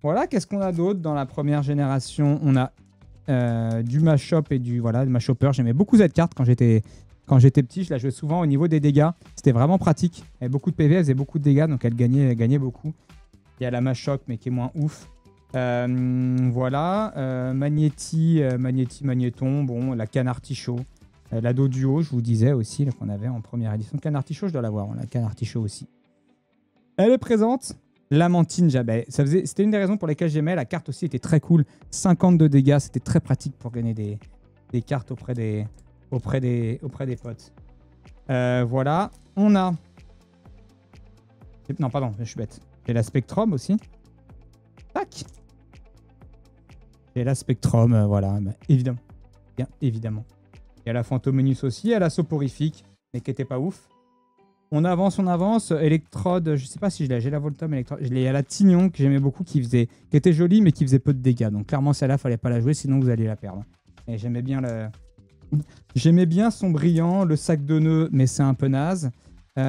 Voilà, qu'est-ce qu'on a d'autre dans la première génération? On a du Mashop et du Mashopper. J'aimais beaucoup cette carte quand j'étais petit. Je la jouais souvent au niveau des dégâts. C'était vraiment pratique. Elle avait beaucoup de PV, elle faisait beaucoup de dégâts, donc elle gagnait beaucoup. Il y a la Mashop, mais qui est moins ouf. Voilà. Magnéton. Bon, la canne artichaut. La Doduo, je vous disais aussi, qu'on avait en première édition. Canne artichaut, je dois l'avoir. La canne artichaut aussi. Elle est présente. Lamantine, c'était une des raisons pour lesquelles j'aimais. La carte aussi était très cool. 52 dégâts, c'était très pratique pour gagner des cartes auprès des potes. Voilà. On a... Non, pardon, je suis bête. J'ai la Spectrum aussi. Tac. J'ai la Spectrum, voilà. Bah, évidemment. Bien, évidemment. Il y a la Fantomenus aussi. Il y a la Soporifique, mais qui était pas ouf. On avance. Electrode, je sais pas si j'ai la Voltom Electrode. Il y a la Tignon que j'aimais beaucoup, qui était jolie, mais qui faisait peu de dégâts. Donc clairement, celle-là, fallait pas la jouer, sinon vous alliez la perdre. Et j'aimais bien son brillant, le sac de nœuds, mais c'est un peu naze. C'est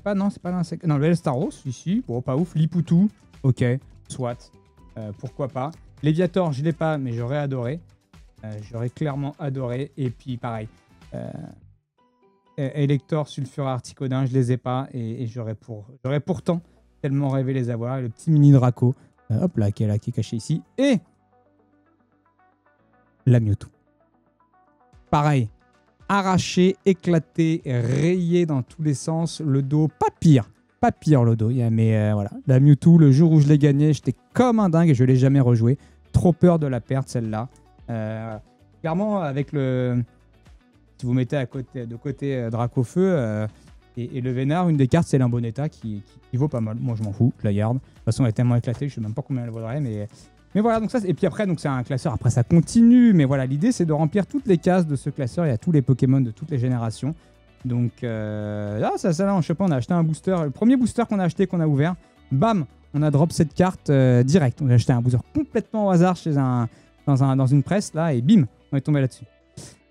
pas l'insecte. Non, le Staros, ici. Bon, pas ouf. Lipoutou, ok, soit. Pourquoi pas. Léviator, je l'ai pas, mais j'aurais adoré. J'aurais clairement adoré. Et puis, pareil. Elector, Sulfura, Articodin, je les ai pas. Et j'aurais pourtant tellement rêvé les avoir. Le petit mini Draco. Hop là, qui est caché ici. Et la Mewtwo. Pareil. Arraché, éclaté, rayé dans tous les sens. Le dos, pas pire le dos. Mais voilà, la Mewtwo, le jour où je l'ai gagné, j'étais comme un dingue et je ne l'ai jamais rejoué. Trop peur de la perdre, celle-là. Clairement, avec le... Si vous mettez de côté Dracofeu et le Vénard, une des cartes, c'est l'Imbonetta qui vaut pas mal. Moi, je m'en fous, je la garde. De toute façon, elle est tellement éclatée, je ne sais même pas combien elle vaudrait, mais voilà, donc ça, et puis après, donc c'est un classeur. Après, ça continue, mais voilà, l'idée, c'est de remplir toutes les cases de ce classeur. Il y a tous les Pokémon de toutes les générations. Donc là, ça là, je sais pas, on a acheté un booster. Le premier booster qu'on a acheté, qu'on a ouvert, bam, on a drop cette carte direct. On a acheté un booster complètement au hasard dans une presse, là, et bim, on est tombé là-dessus.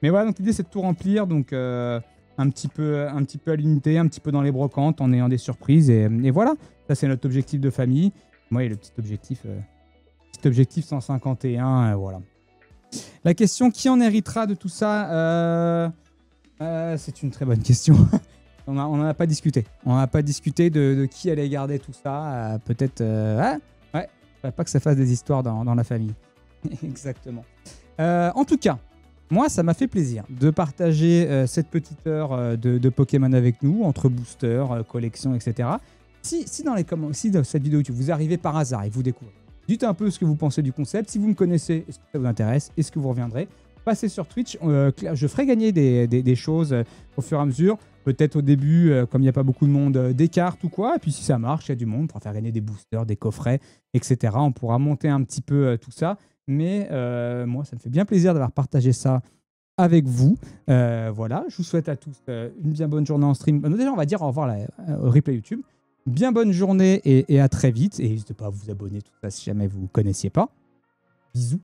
Mais voilà, donc l'idée, c'est de tout remplir, donc un petit peu à l'unité, un petit peu dans les brocantes, en ayant des surprises, et voilà. Ça, c'est notre objectif de famille. Moi, il y a le petit objectif 151, voilà. La question, qui en héritera de tout ça? C'est une très bonne question. On n'en a pas discuté. On n'a pas discuté de qui allait garder tout ça. Peut-être... ouais, pas que ça fasse des histoires dans la famille. Exactement. En tout cas, moi, ça m'a fait plaisir de partager cette petite heure de Pokémon avec nous, entre boosters, collections, etc. Si dans cette vidéo YouTube, vous arrivez par hasard et vous découvrez, dites un peu ce que vous pensez du concept. Si vous me connaissez, est-ce que ça vous intéresse? Est-ce que vous reviendrez? Passez sur Twitch. Je ferai gagner des choses au fur et à mesure. Peut-être au début, comme il n'y a pas beaucoup de monde, des cartes ou quoi. Et puis si ça marche, il y a du monde, on pourra faire gagner des boosters, des coffrets, etc. On pourra monter un petit peu tout ça. Mais moi, ça me fait bien plaisir d'avoir partagé ça avec vous. Voilà, je vous souhaite à tous une bien bonne journée en stream. Déjà, on va dire au revoir au replay YouTube. Bien bonne journée et à très vite. Et n'hésitez pas à vous abonner, tout ça, si jamais vous ne connaissiez pas. Bisous.